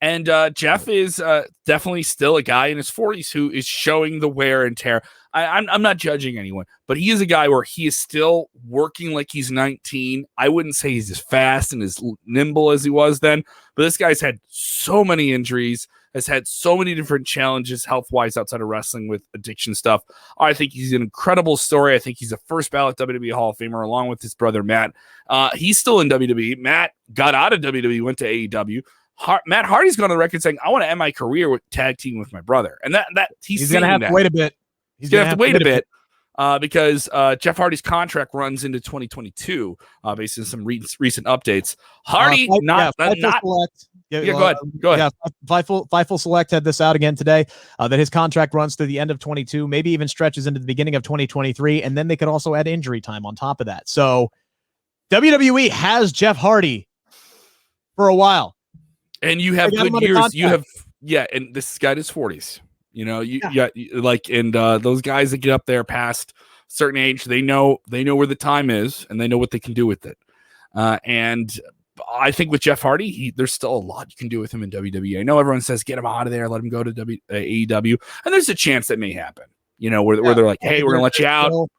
And Jeff is definitely still a guy in his 40s who is showing the wear and tear. I'm not judging anyone, but he is a guy where he is still working like he's 19. I wouldn't say he's as fast and as nimble as he was then, but this guy's had so many injuries, has had so many different challenges health-wise outside of wrestling with addiction stuff. I think he's an incredible story. I think he's a first ballot WWE Hall of Famer along with his brother, Matt. He's still in WWE. Matt got out of WWE, went to AEW. Matt Hardy's gone on the record saying, I want to end my career with tag team with my brother. And that he's going to have to wait a bit. He's going to have to wait a bit because Jeff Hardy's contract runs into 2022 based on some recent updates. Hardy, Go ahead. Yeah, Fightful Select had this out again today, that his contract runs through the end of 22, maybe even stretches into the beginning of 2023. And then they could also add injury time on top of that. So WWE has Jeff Hardy for a while. And you have good years. And this guy in his 40s. Those guys that get up there past a certain age, they know where the time is and they know what they can do with it. And I think with Jeff Hardy, there's still a lot you can do with him in WWE. I know everyone says get him out of there, let him go to AEW, and there's a chance that may happen. Where they're like, hey, we're gonna let you out.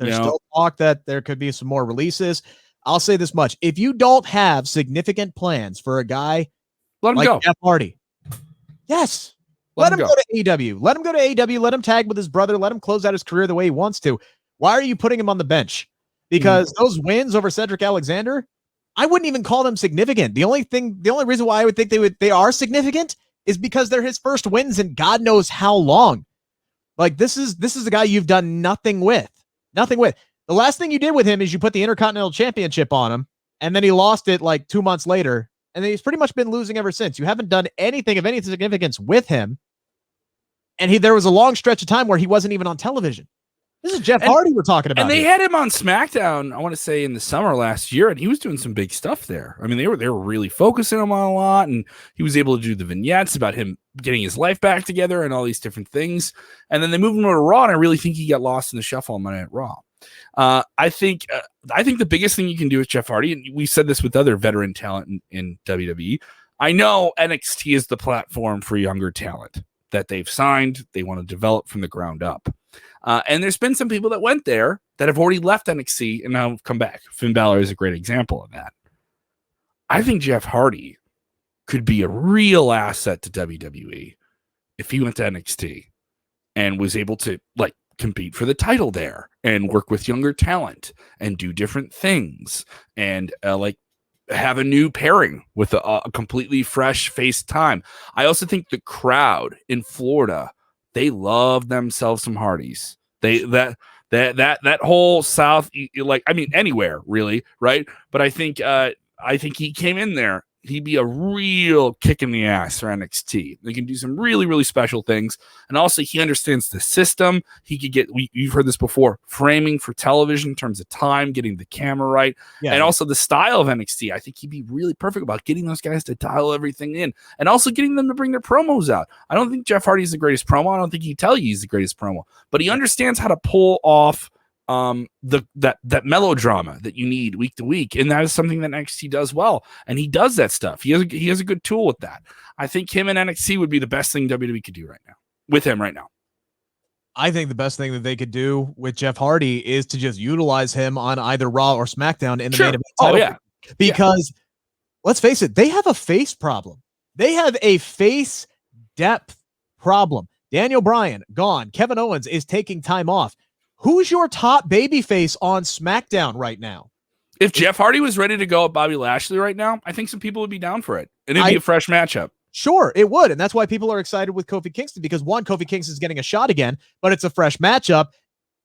There's still talk that there could be some more releases. I'll say this much: if you don't have significant plans for a guy, let him go. Jeff Hardy. Yes. Let him go to AEW. Let him go to AEW. Let him tag with his brother. Let him close out his career the way he wants to. Why are you putting him on the bench? Because those wins over Cedric Alexander, I wouldn't even call them significant. The only reason why I would think they are significant is because they're his first wins in God knows how long. Like this is a guy you've done nothing with. Nothing with. The last thing you did with him is you put the Intercontinental Championship on him, and then he lost it like 2 months later, and then he's pretty much been losing ever since. You haven't done anything of any significance with him, and there was a long stretch of time where he wasn't even on television. This is Jeff Hardy we're talking about. And they had him on SmackDown, I want to say, in the summer last year, and he was doing some big stuff there. I mean, they were really focusing him on a lot, and he was able to do the vignettes about him getting his life back together and all these different things. And then they moved him to Raw, and I really think he got lost in the shuffle on Monday Night Raw. I think the biggest thing you can do with Jeff Hardy, and we said this with other veteran talent in WWE, I know NXT is the platform for younger talent that they've signed, they want to develop from the ground up. And there's been some people that went there that have already left NXT and now have come back. Finn Balor is a great example of that. I think Jeff Hardy could be a real asset to WWE if he went to NXT and was able to like compete for the title there and work with younger talent and do different things and like have a new pairing with a completely fresh face time. I also think the crowd in Florida, they love themselves some Hardys. That whole South, like, I mean, anywhere really, right? But I think he came in there. He'd be a real kick in the ass for NXT. They can do some really, really special things. And also he understands the system. He could get, you've heard this before, framing for television in terms of time, getting the camera right. Yeah, and also the style of NXT. I think he'd be really perfect about getting those guys to dial everything in and also getting them to bring their promos out. I don't think Jeff Hardy's the greatest promo. I don't think he'd tell you he's the greatest promo, but he understands how to pull off that melodrama that you need week to week, and that is something that NXT does well, and he does that stuff. He has a good tool with that. I think him and NXT would be the best thing WWE could do right now with him right now. I think the best thing that they could do with Jeff Hardy is to just utilize him on either Raw or SmackDown in the main event title. Oh yeah, because let's face it, they have a face problem. They have a face depth problem. Daniel Bryan gone. Kevin Owens is taking time off. Who's your top babyface on SmackDown right now? If Jeff Hardy was ready to go at Bobby Lashley right now, I think some people would be down for it. And it'd be a fresh matchup. Sure, it would. And that's why people are excited with Kofi Kingston, because one, Kofi Kingston is getting a shot again, but it's a fresh matchup.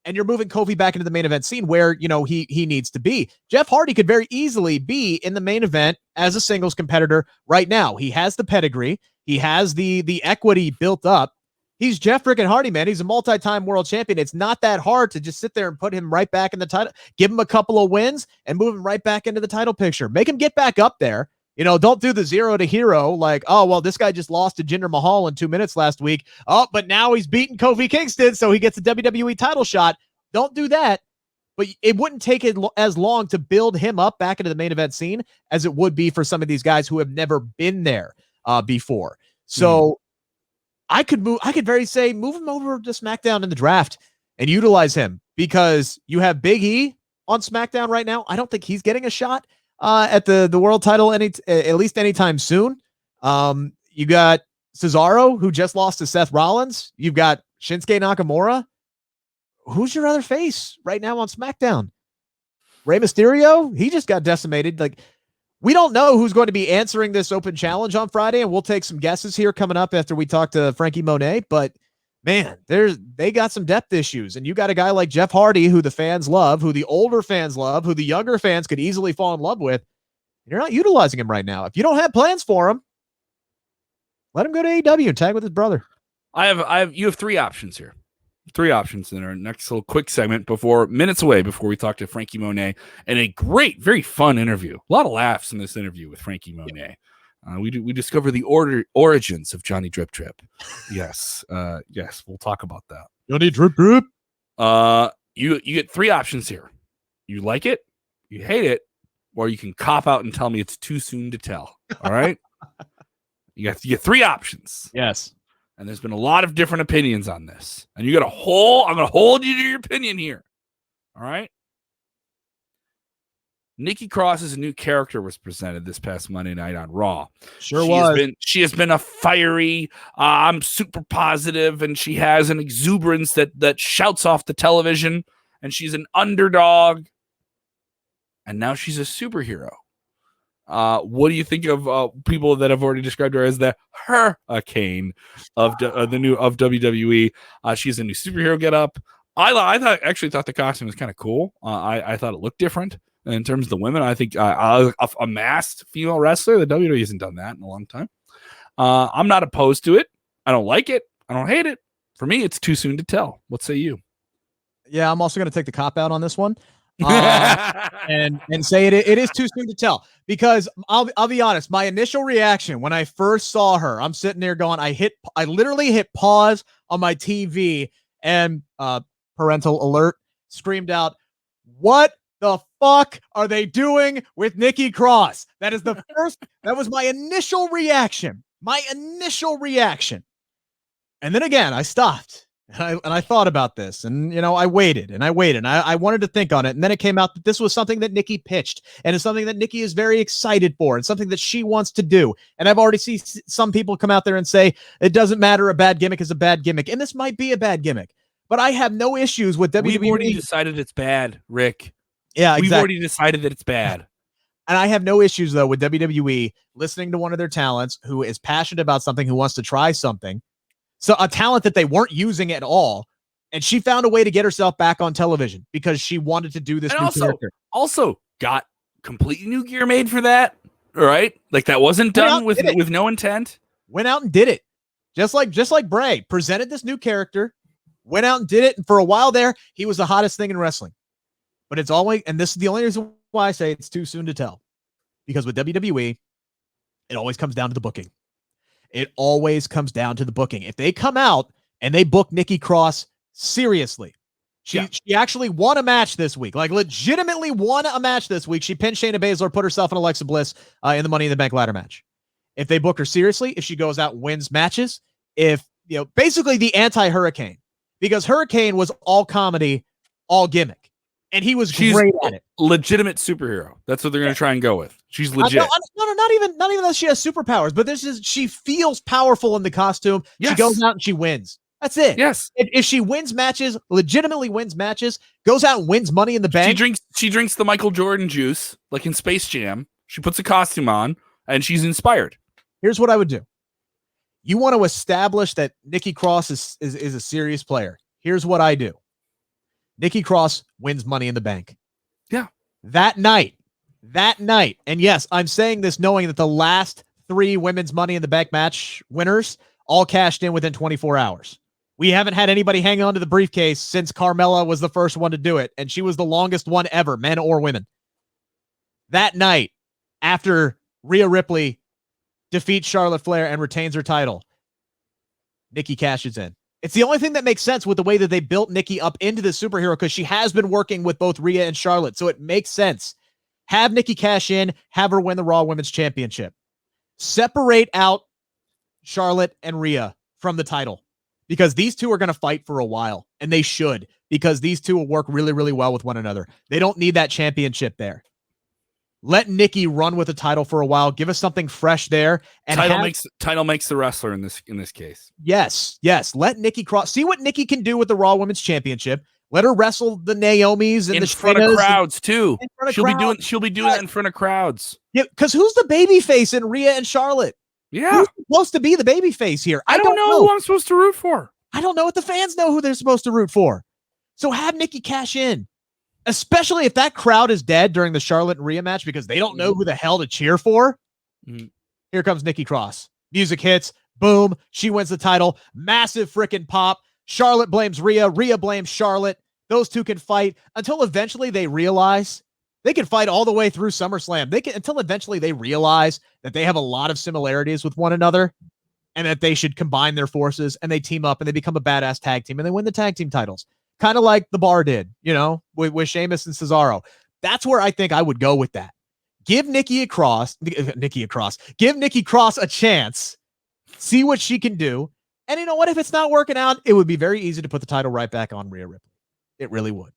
And you're moving Kofi back into the main event scene where, you know, he needs to be. Jeff Hardy could very easily be in the main event as a singles competitor right now. He has the pedigree. He has the equity built up. He's Jeff freaking Hardy, man. He's a multi-time world champion. It's not that hard to just sit there and put him right back in the title, give him a couple of wins and move him right back into the title picture. Make him get back up there. You know, don't do the zero to hero like, oh, well, this guy just lost to Jinder Mahal in 2 minutes last week. Oh, but now he's beating Kofi Kingston, so he gets a WWE title shot. Don't do that. But it wouldn't take it as long to build him up back into the main event scene as it would be for some of these guys who have never been there before. So I could move him over to SmackDown in the draft and utilize him, because you have Big E on SmackDown right now. I don't think he's getting a shot at the world title at least anytime soon. You got Cesaro, who just lost to Seth Rollins. You've got Shinsuke Nakamura. Who's your other face right now on SmackDown? Rey Mysterio? He just got decimated. Like, we don't know who's going to be answering this open challenge on Friday, and we'll take some guesses here coming up after we talk to Frankie Monet. But man, they got some depth issues, and you got a guy like Jeff Hardy, who the fans love, who the older fans love, who the younger fans could easily fall in love with. You're not utilizing him right now. If you don't have plans for him, let him go to AEW and tag with his brother. You have three options here. Three options in our next little quick segment before we talk to Frankie Monet, and a great, very fun interview. A lot of laughs in this interview with Frankie Monet. We discover the origins of Johnny Drip Drip. Yes, we'll talk about that. Johnny Drip Drip. You get three options here. You like it, you hate it, or you can cop out and tell me it's too soon to tell. All right. You get three options. Yes. And there's been a lot of different opinions on this. And I'm going to hold you to your opinion here. All right. Nikki Cross as a new character was presented this past Monday night on Raw. She has been a fiery, I'm super positive, and she has an exuberance that shouts off the television, and she's an underdog. And now she's a superhero. What do you think of people that have already described her as the Hurricane of WWE? She's a new superhero getup. I thought the costume was kind of cool. I thought it looked different in terms of the women. I think a masked female wrestler. The WWE hasn't done that in a long time. I'm not opposed to it. I don't like it. I don't hate it. For me, it's too soon to tell. What say you? Yeah, I'm also going to take the cop out on this one. And say it is too soon to tell, because I'll be honest, my initial reaction when I first saw her, I'm sitting there going, I literally hit pause on my TV and parental alert screamed out, "What the fuck are they doing with Nikki Cross?" That was my initial reaction. And then again, I stopped. And I thought about this, and I waited and I wanted to think on it, and then it came out that this was something that Nikki pitched, and it's something that Nikki is very excited for, and something that she wants to do. And I've already seen some people come out there and say it doesn't matter, a bad gimmick is a bad gimmick, and this might be a bad gimmick, but I have no issues with WWE. We've already decided it's bad, Rick. Yeah, exactly. We've already decided that it's bad. And I have no issues though with WWE listening to one of their talents who is passionate about something, who wants to try something. So a talent that they weren't using at all, and she found a way to get herself back on television because she wanted to do this new character. Also got completely new gear made for that, right? Like that wasn't done with no intent. Went out and did it, just like Bray presented this new character, went out and did it, and for a while there, he was the hottest thing in wrestling. But it's always, and this is the only reason why I say it's too soon to tell, because with WWE, it always comes down to the booking. It always comes down to the booking. If they come out and they book Nikki Cross seriously, she actually won a match this week, like legitimately won a match this week. She pinned Shayna Baszler, put herself in Alexa Bliss in the Money in the Bank ladder match. If they book her seriously, if she goes out and wins matches, basically the anti-Hurricane, because Hurricane was all comedy, all gimmick. And he was great at it. Legitimate superhero. That's what they're going to try and go with. She's legit. No, not even that she has superpowers, but she feels powerful in the costume. Yes. She goes out and she wins. That's it. Yes. If she wins matches, legitimately wins matches, goes out and wins Money in the Bank. She drinks the Michael Jordan juice, like in Space Jam. She puts a costume on, and she's inspired. Here's what I would do. You want to establish that Nikki Cross is a serious player. Here's what I do. Nikki Cross wins Money in the Bank. Yeah. That night. And yes, I'm saying this knowing that the last 3 women's Money in the Bank match winners all cashed in within 24 hours. We haven't had anybody hang on to the briefcase since Carmella was the first one to do it, and she was the longest one ever, men or women. That night, after Rhea Ripley defeats Charlotte Flair and retains her title, Nikki cashes in. It's the only thing that makes sense with the way that they built Nikki up into the superhero, because she has been working with both Rhea and Charlotte. So it makes sense. Have Nikki cash in, have her win the Raw Women's Championship. Separate out Charlotte and Rhea from the title, because these two are going to fight for a while, and they should, because these two will work really, really well with one another. They don't need that championship there. Let Nikki run with the title for a while. Give us something fresh there. And title makes the wrestler in this case. Yes. Let Nikki Cross see what Nikki can do with the Raw Women's Championship. Let her wrestle the Naomis and in the front of crowds too. She'll be doing that in front of crowds. Yeah, because who's the baby face in Rhea and Charlotte? Yeah, who's supposed to be the baby face here? I don't know who I'm supposed to root for. I don't know what the fans know who they're supposed to root for. So have Nikki cash in. Especially if that crowd is dead during the Charlotte and Rhea match because they don't know who the hell to cheer for. Here comes Nikki Cross. Music hits. Boom. She wins the title. Massive freaking pop. Charlotte blames Rhea. Rhea blames Charlotte. Those two can fight until eventually they realize they can fight all the way through SummerSlam. Until eventually they realize that they have a lot of similarities with one another and that they should combine their forces, and they team up and they become a badass tag team and they win the tag team titles. Kind of like the Bar did, with Sheamus and Cesaro. That's where I think I would go with that. Give Nikki Cross a chance, see what she can do. And you know what? If it's not working out, it would be very easy to put the title right back on Rhea Ripley. It really would.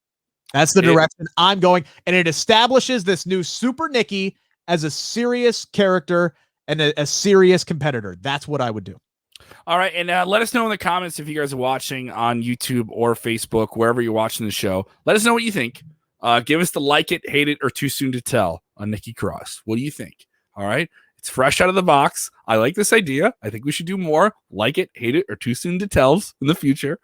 That's the direction I'm going. And it establishes this new Super Nikki as a serious character and a serious competitor. That's what I would do. All right, and let us know in the comments if you guys are watching on YouTube or Facebook, wherever you're watching the show. Let us know what you think. Give us the like it, hate it, or too soon to tell on Nikki Cross. What do you think? All right. It's fresh out of the box. I like this idea. I think we should do more. Like it, hate it, or too soon to tell in the future.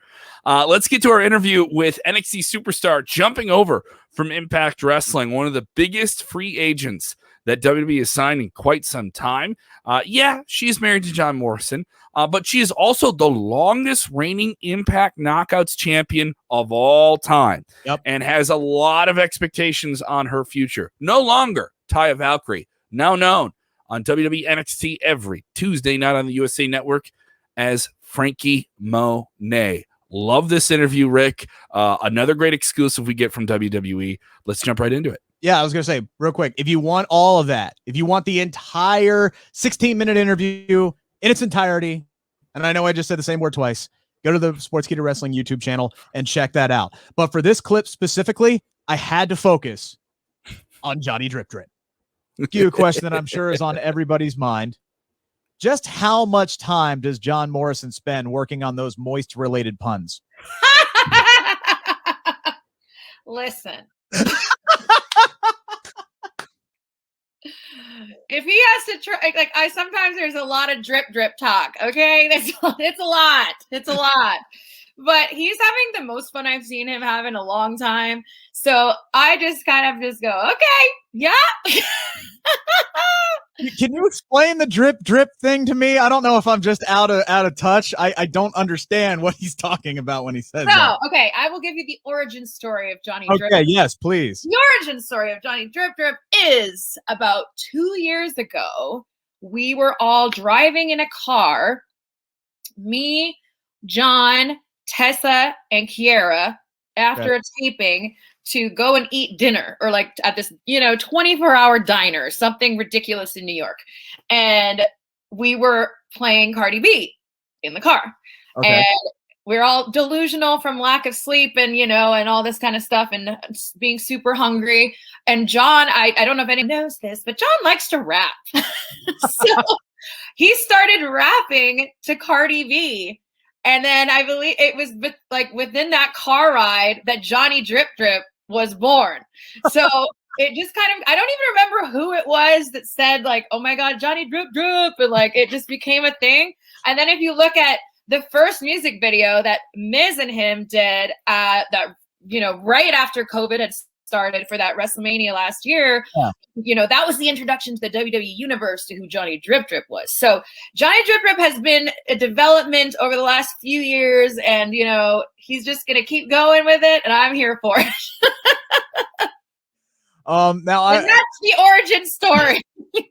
Let's get to our interview with NXT superstar jumping over from Impact Wrestling, one of the biggest free agents that WWE has signed in quite some time. Yeah, she's married to John Morrison, but she is also the longest reigning Impact Knockouts champion of all time. Yep. And has a lot of expectations on her future. No longer Taya Valkyrie, now known on WWE NXT every Tuesday night on the USA Network as Frankie Monet. Love this interview, Rick. Another great exclusive we get from WWE. Let's jump right into it. Yeah, I was going to say real quick, if you want all of that, if you want the entire 16-minute interview in its entirety, and I know I just said the same word twice, go to the Sportskeeda Wrestling YouTube channel and check that out. But for this clip specifically, I had to focus on Johnny Drip Drip. A question that I'm sure is on everybody's mind. Just how much time does John Morrison spend working on those moist-related puns? Listen. If he has to try, I sometimes there's a lot of drip talk. Okay, it's a lot. It's a lot. But he's having the most fun I've seen him have in a long time. So I just kind of just go, okay, yeah. Can you explain the drip thing to me? I don't know if I'm just out of touch. I don't understand what he's talking about when he says that. Okay, I will give you the origin story of Johnny Drip. Okay, yes, please. The origin story of Johnny Drip is about 2 years ago. We were all driving in a car. Me, John, Tessa, and Kiera, after a taping, to go and eat dinner, or like at this, 24-hour diner, something ridiculous in New York. And we were playing Cardi B in the car. Okay. And we're all delusional from lack of sleep and, and all this kind of stuff and being super hungry. And John, I don't know if anyone knows this, but John likes to rap. So he started rapping to Cardi B. And then I believe it was within that car ride that Johnny Drip was born. So it just kind of, I don't even remember who it was that said oh my God, Johnny Drip. And it just became a thing. And then if you look at the first music video that Miz and him did, that, right after COVID had started for that WrestleMania last year, that was the introduction to the WWE universe to who Johnny Drip was. So Johnny Drip has been a development over the last few years, and he's just gonna keep going with it, and I'm here for it. And that's the origin story.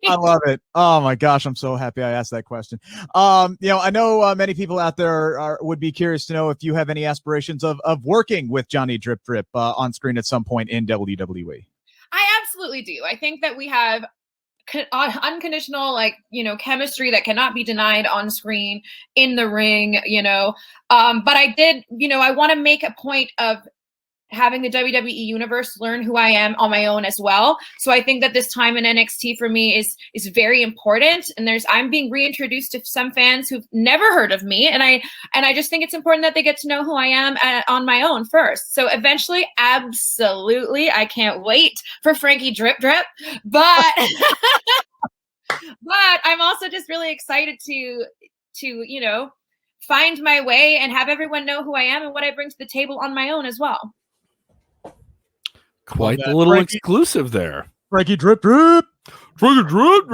I love it. Oh my gosh, I'm so happy I asked that question. I know many people out there would be curious to know if you have any aspirations of working with Johnny Drip on screen at some point in WWE. I absolutely do. I think that we have unconditional, chemistry that cannot be denied on screen, in the ring, but I did, I want to make a point of having the WWE universe learn who I am on my own as well. So I think that this time in NXT for me is very important. And I'm being reintroduced to some fans who've never heard of me. And I just think it's important that they get to know who I am on my own first. So eventually, absolutely, I can't wait for Frankie Drip. But but I'm also just really excited to find my way and have everyone know who I am and what I bring to the table on my own as well. Quite the little exclusive there. Frankie Drip. Frankie Drip.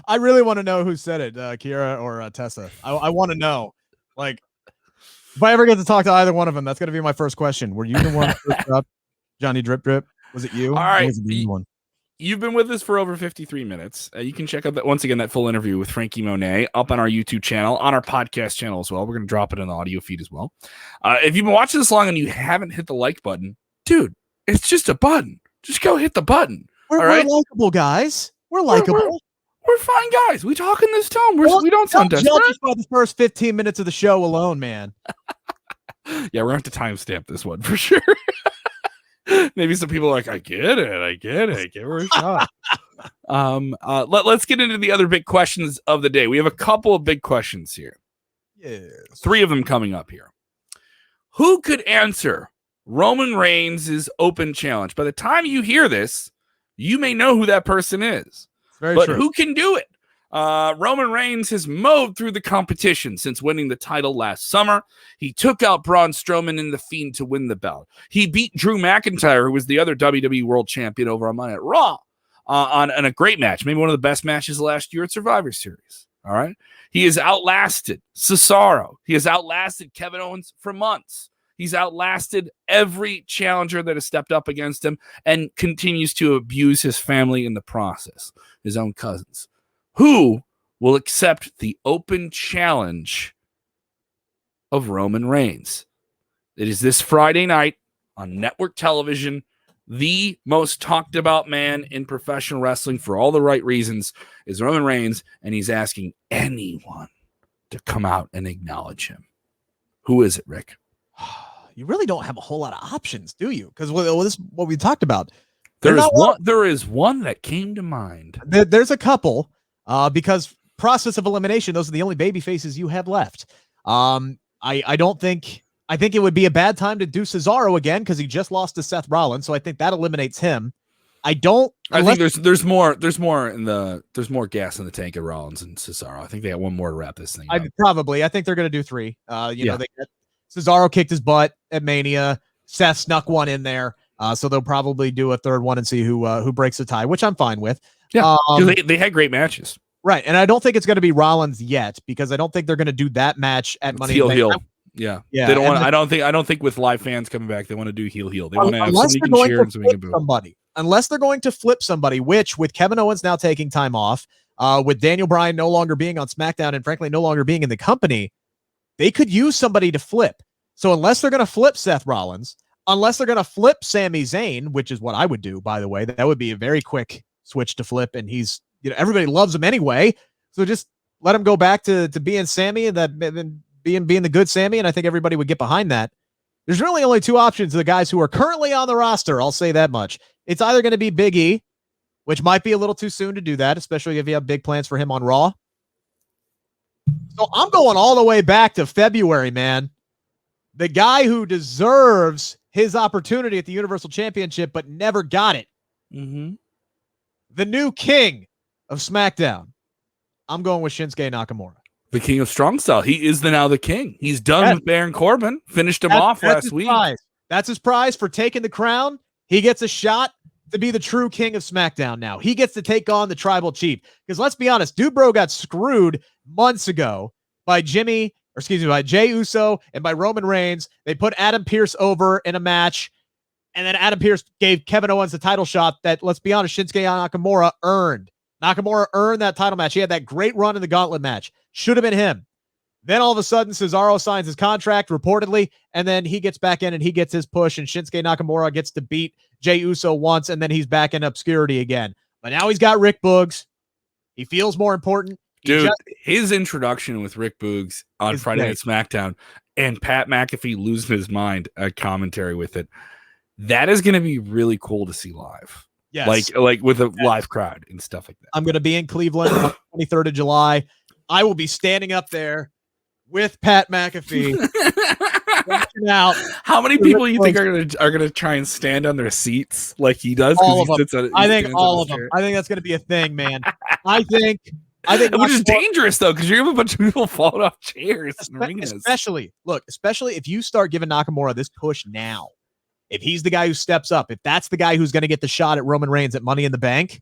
I really want to know who said it, Kiera or Tessa. I want to know. If I ever get to talk to either one of them, that's going to be my first question. Were you the one who put up Johnny Drip? Was it you? All right. Was it the one? You've been with us for over 53 minutes. You can check out that full interview with Frankie Monet up on our YouTube channel, on our podcast channel as well. We're going to drop it in the audio feed as well. If you've been watching this long and you haven't hit the like button, dude, it's just a button. Just go hit the button. We're likable, guys. We're likable. We're fine guys. We talk in this tone. We don't sound desperate. Judge us by the first 15 minutes of the show alone, man. Yeah, we're going to have to timestamp this one for sure. Maybe some people are like, I get it. Give her a shot. Let's get into the other big questions of the day. We have a couple of big questions here. Yes. 3 of them coming up here. Who could answer Roman Reigns' open challenge? By the time you hear this, you may know who that person is. Very but true. who can do it? Roman Reigns has mowed through the competition since winning the title last summer. He took out Braun Strowman and The Fiend to win the belt. He beat Drew McIntyre, who was the other WWE World Champion, over on Monday Night Raw on a great match, maybe one of the best matches last year at Survivor Series. All right. He has outlasted Cesaro. He has outlasted Kevin Owens for months. He's outlasted every challenger that has stepped up against him and continues to abuse his family in the process, his own cousins. Who will accept the open challenge of Roman Reigns? It is this Friday night on network television. The most talked about man in professional wrestling for all the right reasons is Roman Reigns, and he's asking anyone to come out and acknowledge him. Who is it, Rick? You really don't have a whole lot of options, do you? Because this is what we talked about. There is one that came to mind. There's a couple, because process of elimination, those are the only baby faces you have left. I think it would be a bad time to do Cesaro again because he just lost to Seth Rollins, so I think that eliminates him. I think there's more gas in the tank of Rollins and Cesaro. I think they got one more to wrap this thing up. I think they're going to do 3. Cesaro kicked his butt at Mania. Seth snuck one in there, so they'll probably do a third one and see who breaks the tie, which I'm fine with. Yeah, they had great matches. Right, and I don't think it's going to be Rollins yet because I don't think they're going to do that match at Money in the Bank. Yeah. They don't want. I don't think with live fans coming back, they want to do heel. They want to have somebody can cheer and somebody can boo. Unless they're going to flip somebody, which with Kevin Owens now taking time off, with Daniel Bryan no longer being on SmackDown and frankly no longer being in the company, they could use somebody to flip. So unless they're going to flip Seth Rollins, unless they're going to flip Sami Zayn, which is what I would do, by the way, that would be a very quick switch to flip, and he's everybody loves him anyway, so just let him go back to being Sami and being the good Sami, and I think everybody would get behind that. There's really only 2 options of the guys who are currently on the roster. I'll say that much. It's either going to be Big E, which might be a little too soon to do that, especially if you have big plans for him on Raw. So I'm going all the way back to February, man. The guy who deserves his opportunity at the Universal Championship but never got it. Mm-hmm. The new king of SmackDown. I'm going with Shinsuke Nakamura. The king of strong style. He is now the king. He's done with Baron Corbin. Finished him off last week. That's his prize for taking the crown. He gets a shot to be the true king of SmackDown now. He gets to take on the tribal chief. Because let's be honest, Dude Bro got screwed months ago by Jey Uso and by Roman Reigns. They put Adam Pearce over in a match, and then Adam Pearce gave Kevin Owens the title shot that, let's be honest, Shinsuke Nakamura earned. Nakamura earned that title match. He had that great run in the gauntlet match. Should have been him. Then all of a sudden, Cesaro signs his contract, reportedly, and then he gets back in and he gets his push, and Shinsuke Nakamura gets to beat Jey Uso once, and then he's back in obscurity again. But now he's got Rick Boogs. He feels more important. Dude, his introduction with Rick Boogs on Friday Night SmackDown and Pat McAfee losing his mind at commentary with it, that is going to be really cool to see live. Yes. Like with a live crowd and stuff like that. I'm going to be in Cleveland on the 23rd of July. I will be standing up there with Pat McAfee. Out. How many people you think are gonna try and stand on their seats like he does? All of them. I think all of them. I think that's going to be a thing, man. I think which is dangerous though, because you're gonna have a bunch of people falling off chairs in arenas. Especially if you start giving Nakamura this push now. If he's the guy who steps up, if that's the guy who's going to get the shot at Roman Reigns at Money in the Bank,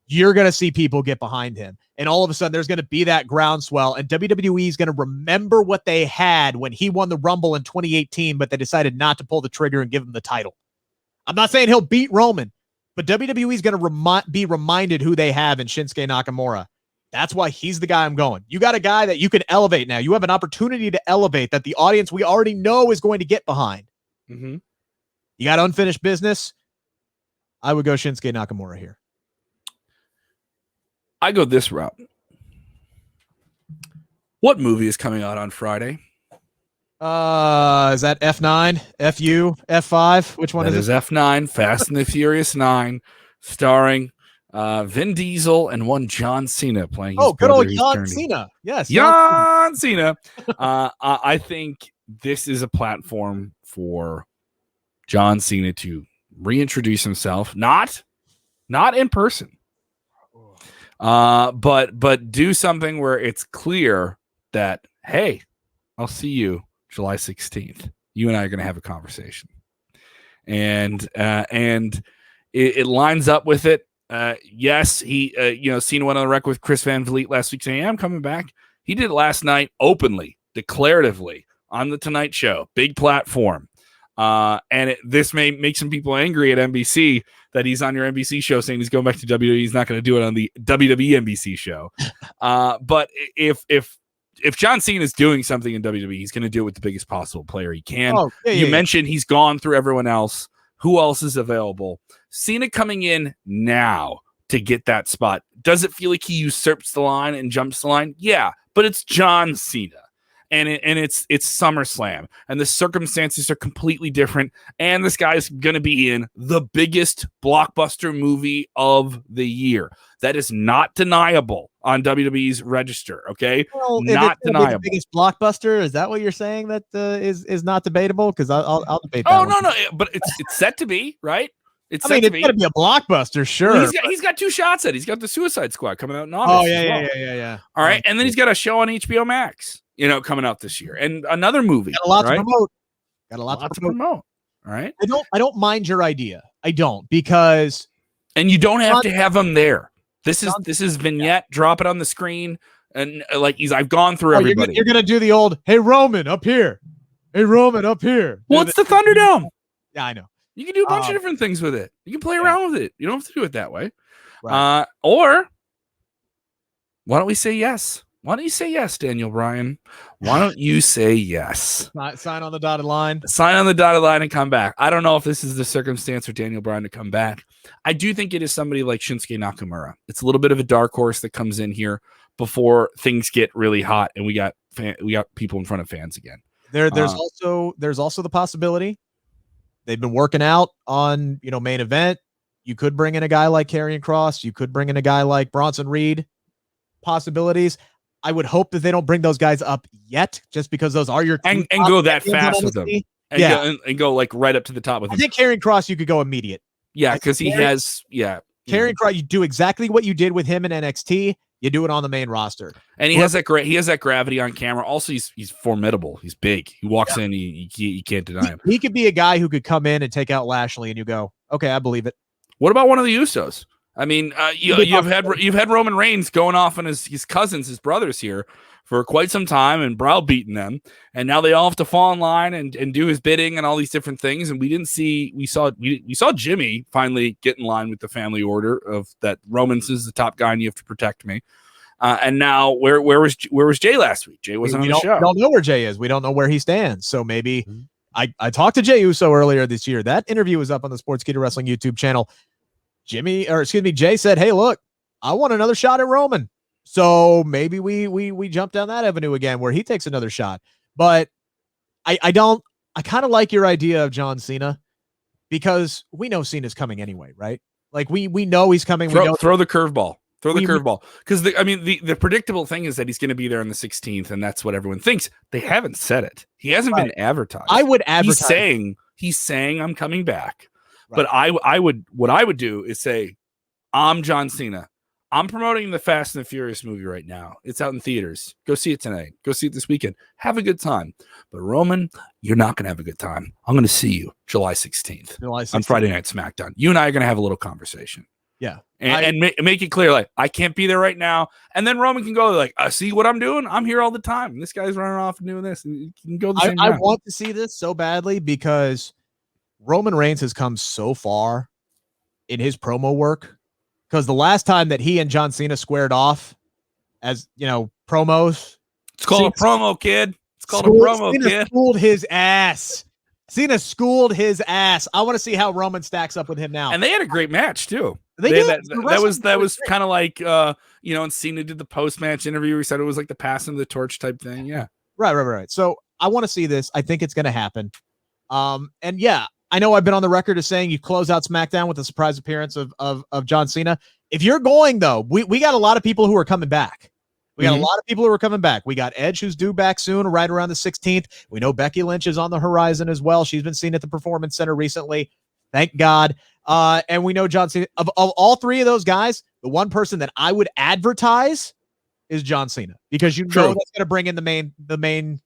you're going to see people get behind him. And all of a sudden, there's going to be that groundswell, and WWE is going to remember what they had when he won the Rumble in 2018, but they decided not to pull the trigger and give him the title. I'm not saying he'll beat Roman, but WWE is going to be reminded who they have in Shinsuke Nakamura. That's why he's the guy I'm going. You got a guy that you can elevate now. You have an opportunity to elevate that the audience we already know is going to get behind. Mm-hmm. You got unfinished business. I would go Shinsuke Nakamura here. I go this route. What movie is coming out on Friday? Is that F9, FU, F5? Which one is it? F9, Fast and the Furious 9, starring Vin Diesel and one John Cena playing his good old John John Cena. Yes. John Cena. I think this is a platform for John Cena to reintroduce himself, not in person. But do something where it's clear that, hey, I'll see you July 16th. You and I are going to have a conversation. And it lines up with it. Yes, he, Cena went on the record with Chris Van Vliet last week saying, yeah, I'm coming back. He did it last night openly, declaratively on the Tonight Show, big platform. And this may make some people angry at NBC that he's on your NBC show saying he's going back to WWE. He's not going to do it on the WWE NBC show. But if John Cena is doing something in WWE, he's going to do it with the biggest possible player he can. You mentioned he's gone through everyone else. Who else is available? Cena coming in now to get that spot. Does it feel like he usurps the line and jumps the line? Yeah, but it's John Cena. And it's SummerSlam, and the circumstances are completely different. And this guy's going to be in the biggest blockbuster movie of the year. That is not deniable on WWE's register. Okay, well, not deniable. The biggest blockbuster, is that what you're saying? That is not debatable? Because I'll debate. Oh no, but it's set to be, right. It's got to be a blockbuster, sure. Well, he's got 2 shots at it. He's got the Suicide Squad coming out in August. Oh yeah. All right, and then he's got a show on HBO Max. Coming out this year, and another movie. Got a lot to promote. Got a lot to promote. All right. I don't mind your idea. I don't, because you don't have to have him there. This is vignette. Drop it on the screen, and I've gone through everybody. You're gonna do the old, hey Roman up here, hey Roman up here. Well, it's the Thunderdome. Yeah, I know. You can do a bunch of different things with it. You can play around with it. You don't have to do it that way. Right. Or why don't we say yes? Why don't you say yes, Daniel Bryan? Why don't you say yes? Sign on the dotted line. Sign on the dotted line and come back. I don't know if this is the circumstance for Daniel Bryan to come back. I do think it is somebody like Shinsuke Nakamura. It's a little bit of a dark horse that comes in here before things get really hot and we got people in front of fans again. There's also the possibility they've been working out on main event. You could bring in a guy like Karrion Kross. You could bring in a guy like Bronson Reed. Possibilities. I would hope that they don't bring those guys up yet, just because those are your and go that fast with them, and go like right up to the top with him. I think Karrion Kross, you could go immediate. Yeah, because he has Karrion Kross, you do exactly what you did with him in NXT. You do it on the main roster, and he has that gravity on camera. Also, he's formidable. He's big. He walks in, you can't deny him. He could be a guy who could come in and take out Lashley, and you go, okay, I believe it. What about one of the Usos? I mean, you've had Roman Reigns going off on his cousins, his brothers here for quite some time and browbeating them, and now they all have to fall in line and do his bidding and all these different things. And we saw Jimmy finally get in line with the family order of that. Roman's is the top guy, and you have to protect me. And now where was Jay last week? Jay wasn't on the show. We don't know where Jay is. We don't know where he stands. So maybe I talked to Jey Uso earlier this year. That interview was up on the Sportskeeda Wrestling YouTube channel. Jay said, hey, look, I want another shot at Roman. So maybe we jump down that avenue again where he takes another shot. But I kind of like your idea of John Cena, because we know Cena's coming anyway, right? Like we know he's coming. Throw the curveball. Throw the curveball. Because the predictable thing is that he's going to be there on the 16th, and that's what everyone thinks. They haven't said it. He hasn't been advertised. I would advertise. He's saying I'm coming back. But what I would do is say, I'm John Cena. I'm promoting the Fast and the Furious movie right now. It's out in theaters. Go see it tonight. Go see it this weekend. Have a good time. But Roman, you're not going to have a good time. I'm going to see you July 16th on Friday Night SmackDown. You and I are going to have a little conversation. Yeah. And make it clear, like, I can't be there right now. And then Roman can go like, I see what I'm doing. I'm here all the time. This guy's running off and doing this. And you can go the same I want to see this so badly, because Roman Reigns has come so far in his promo work, because the last time that he and John Cena squared off as, promos. It's called a promo, kid. It's called a promo, kid. Cena schooled his ass. Cena schooled his ass. I want to see how Roman stacks up with him now. And they had a great match too. That was kind of like, and Cena did the post-match interview. He said it was like the passing of the torch type thing. Yeah. Right. So I want to see this. I think it's going to happen. And yeah, I know I've been on the record as saying you close out SmackDown with the surprise appearance of John Cena. If you're going, though, we got a lot of people who are coming back. We got a lot of people who are coming back. We got Edge, who's due back soon, right around the 16th. We know Becky Lynch is on the horizon as well. She's been seen at the Performance Center recently. Thank God. And we know John Cena. Of all three of those guys, the one person that I would advertise is John Cena, because you know True. that's going to bring in the main.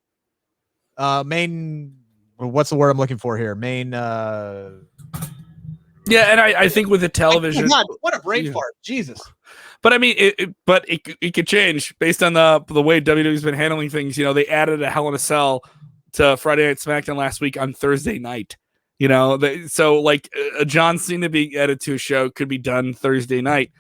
What's the word I'm looking for here? Yeah, and I think with the television, God, what a brain fart, Jesus. But I mean, it could change based on the way WWE's been handling things. You know, they added a Hell in a Cell to Friday Night SmackDown last week on Thursday night. You know, so like a John Cena being added to a show could be done Thursday night.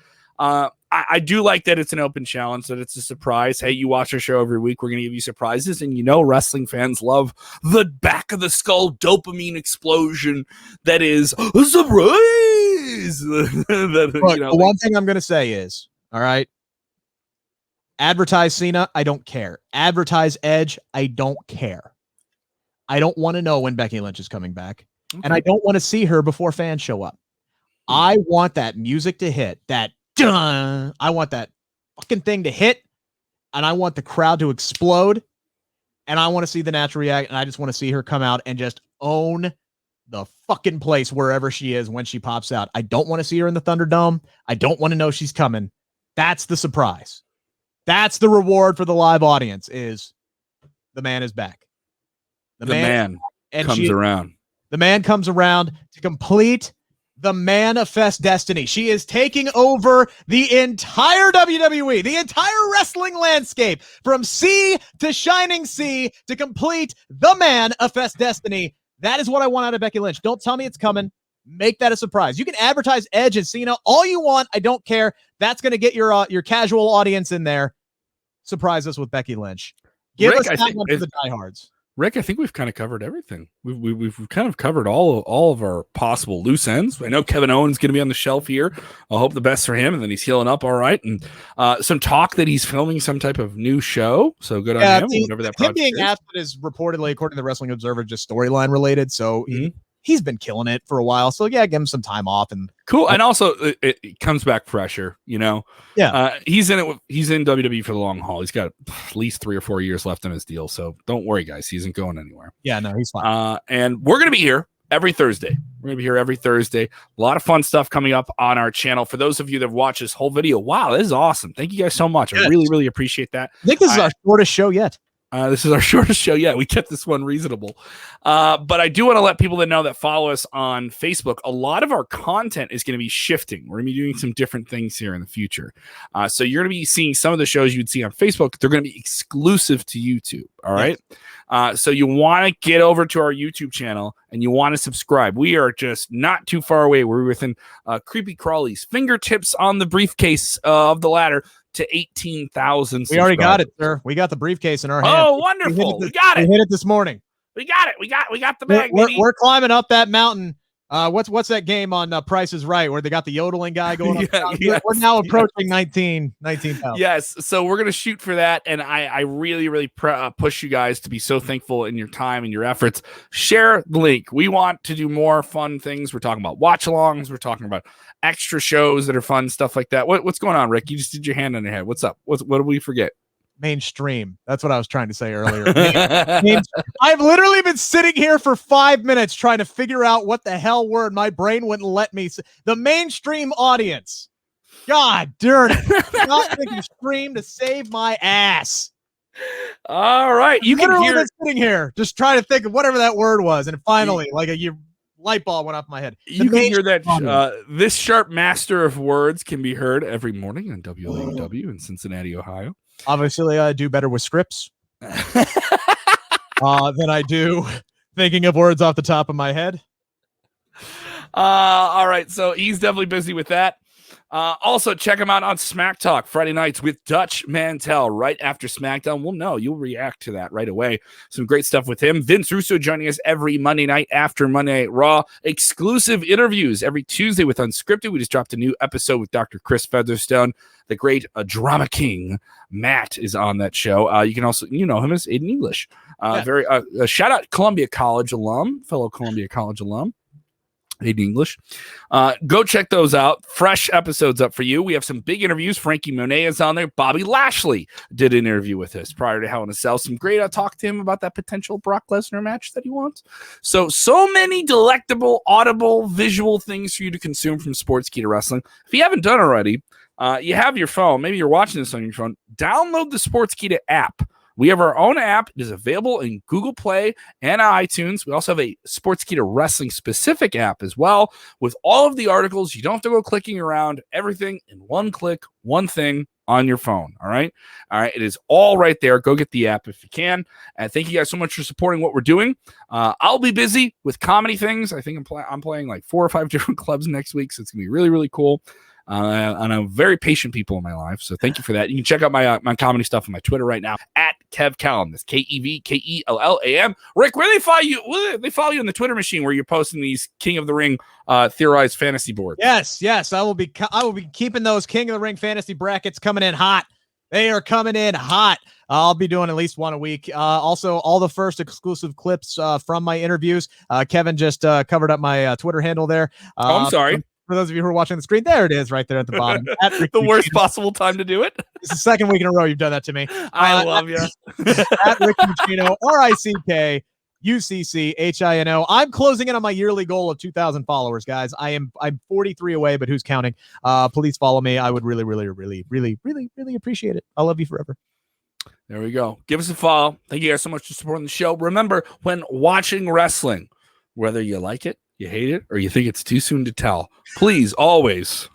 I do like that it's an open challenge, that it's a surprise. Hey, you watch our show every week, we're going to give you surprises. And you know, wrestling fans love the back of the skull dopamine explosion that is a surprise. Look, the one thing I'm going to say is, all right, advertise Cena, I don't care. Advertise Edge, I don't care. I don't want to know when Becky Lynch is coming back. Okay. And I don't want to see her before fans show up. I want that music to hit, that dun. I want that fucking thing to hit, and I want the crowd to explode, and I want to see the natural react, and I just want to see her come out and just own the fucking place wherever she is when she pops out. I don't want to see her in the Thunderdome. I don't want to know she's coming. That's the surprise. That's the reward for the live audience, is the man is back. The man comes around. The man comes around to complete the manifest destiny. She is taking over the entire WWE, the entire wrestling landscape, from sea to shining sea, to complete the manifest destiny. That is what I want out of Becky Lynch. Don't tell me it's coming. Make that a surprise. You can advertise Edge and Cena all you want. I don't care. That's going to get your casual audience in there. Surprise us with Becky Lynch. Give us that one for the diehards. Rick, I think we've kind of covered everything. We've kind of covered all of our possible loose ends. I know Kevin Owens going to be on the shelf here. I'll hope the best for him, and then he's healing up all right. And some talk that he's filming some type of new show. So good on him. Whatever that project being is. absent is reportedly, according to the Wrestling Observer, just storyline related. So he's been killing it for a while. So yeah, give him some time off. And cool. And also it comes back fresher, you know? Yeah. He's in WWE for the long haul. He's got at least 3 or 4 years left on his deal. So don't worry, guys. He isn't going anywhere. Yeah, no, he's fine. And we're going to be here every Thursday. We're going to be here every Thursday. A lot of fun stuff coming up on our channel. For those of you that have watched this whole video, wow, this is awesome. Thank you guys so much. Yes. I really, really appreciate that. I think this is our shortest show yet. This is our shortest show yet. We kept this one reasonable. But I do want to let people that know that follow us on Facebook. A lot of our content is going to be shifting. We're going to be doing some different things here in the future. So you're going to be seeing some of the shows you'd see on Facebook. They're going to be exclusive to YouTube. All right. Yes. So you want to get over to our YouTube channel and you want to subscribe. We are just not too far away. We're within Creepy Crawly's fingertips on the briefcase of the ladder to 18,000. We already got it, sir. We got the briefcase in our hand. Oh, wonderful. We got it. We hit it this morning. We got it. We got the bag. We're climbing up that mountain. What's that game on Price is Right where they got the yodeling guy going up? Yes, we're now approaching 19,000. Yes. So we're going to shoot for that. And I really, really push you guys to be so thankful in your time and your efforts. Share the link. We want to do more fun things. We're talking about watch-alongs. We're talking about extra shows that are fun, stuff like that. What's going on, Rick? You just did your hand on your head. What's up? What did we forget? Mainstream. That's what I was trying to say earlier. I've literally been sitting here for 5 minutes trying to figure out what the hell word my brain wouldn't let me say. The mainstream audience. God darn it. Not thinking stream to save my ass. All right. You can hear it sitting here just trying to think of whatever that word was. And finally, your light bulb went off my head. You can hear that this sharp master of words can be heard every morning on WLAW in Cincinnati, Ohio. Obviously, I do better with scripts than I do thinking of words off the top of my head. All right, so he's definitely busy with that. Also, check him out on Smack Talk Friday nights with Dutch Mantel. Right after SmackDown, we'll know. You'll react to that right away. Some great stuff with him. Vince Russo joining us every Monday night after Monday Night Raw. Exclusive interviews every Tuesday with Unscripted. We just dropped a new episode with Dr. Chris Featherstone. The great drama king, Matt, is on that show. You can also, know him as Aiden English. Very shout out Columbia College alum, fellow Columbia College alum. in English. Go check those out. Fresh episodes up for you. We have some big interviews. Frankie Monet is on there. Bobby Lashley did an interview with us prior to Hell in a Cell. Some great talk to him about that potential Brock Lesnar match that he wants. So many delectable, audible, visual things for you to consume from Sportskeeda Wrestling. If you haven't done already, you have your phone. Maybe you're watching this on your phone. Download the Sportskeeda app. We have our own app. It is available in Google Play and iTunes. We also have a Sportskeeda Wrestling specific app as well with all of the articles. You don't have to go clicking around. Everything in one click, one thing on your phone. All right. It is all right there. Go get the app if you can. And thank you guys so much for supporting what we're doing. I'll be busy with comedy things. I think I'm playing like 4 or 5 different clubs next week. So it's going to be really, really cool. And I'm very patient people in my life. So thank you for that. You can check out my comedy stuff on my Twitter right now at Kev Kellam. That's KEVKELLAM. Rick, where they follow you? They follow you on the Twitter machine where you're posting these King of the Ring theorized fantasy boards. Yes. I will be keeping those King of the Ring fantasy brackets coming in hot. They are coming in hot. I'll be doing at least one a week. Also, all the first exclusive clips from my interviews. Kevin just covered up my Twitter handle there. I'm sorry. For those of you who are watching the screen, there it is right there at the bottom. The worst possible time to do it. It's the second week in a row you've done that to me. I love you. At Rick Muccino, RICKUCCHINO. I'm closing in on my yearly goal of 2,000 followers, guys. I'm 43 away, but who's counting? Please follow me. I would really, really, really, really, really, really appreciate it. I love you forever. There we go. Give us a follow. Thank you guys so much for supporting the show. Remember, when watching wrestling, whether you like it, you hate it, or you think it's too soon to tell, please always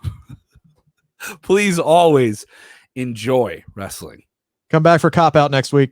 enjoy wrestling. Come back for Cop Out next week.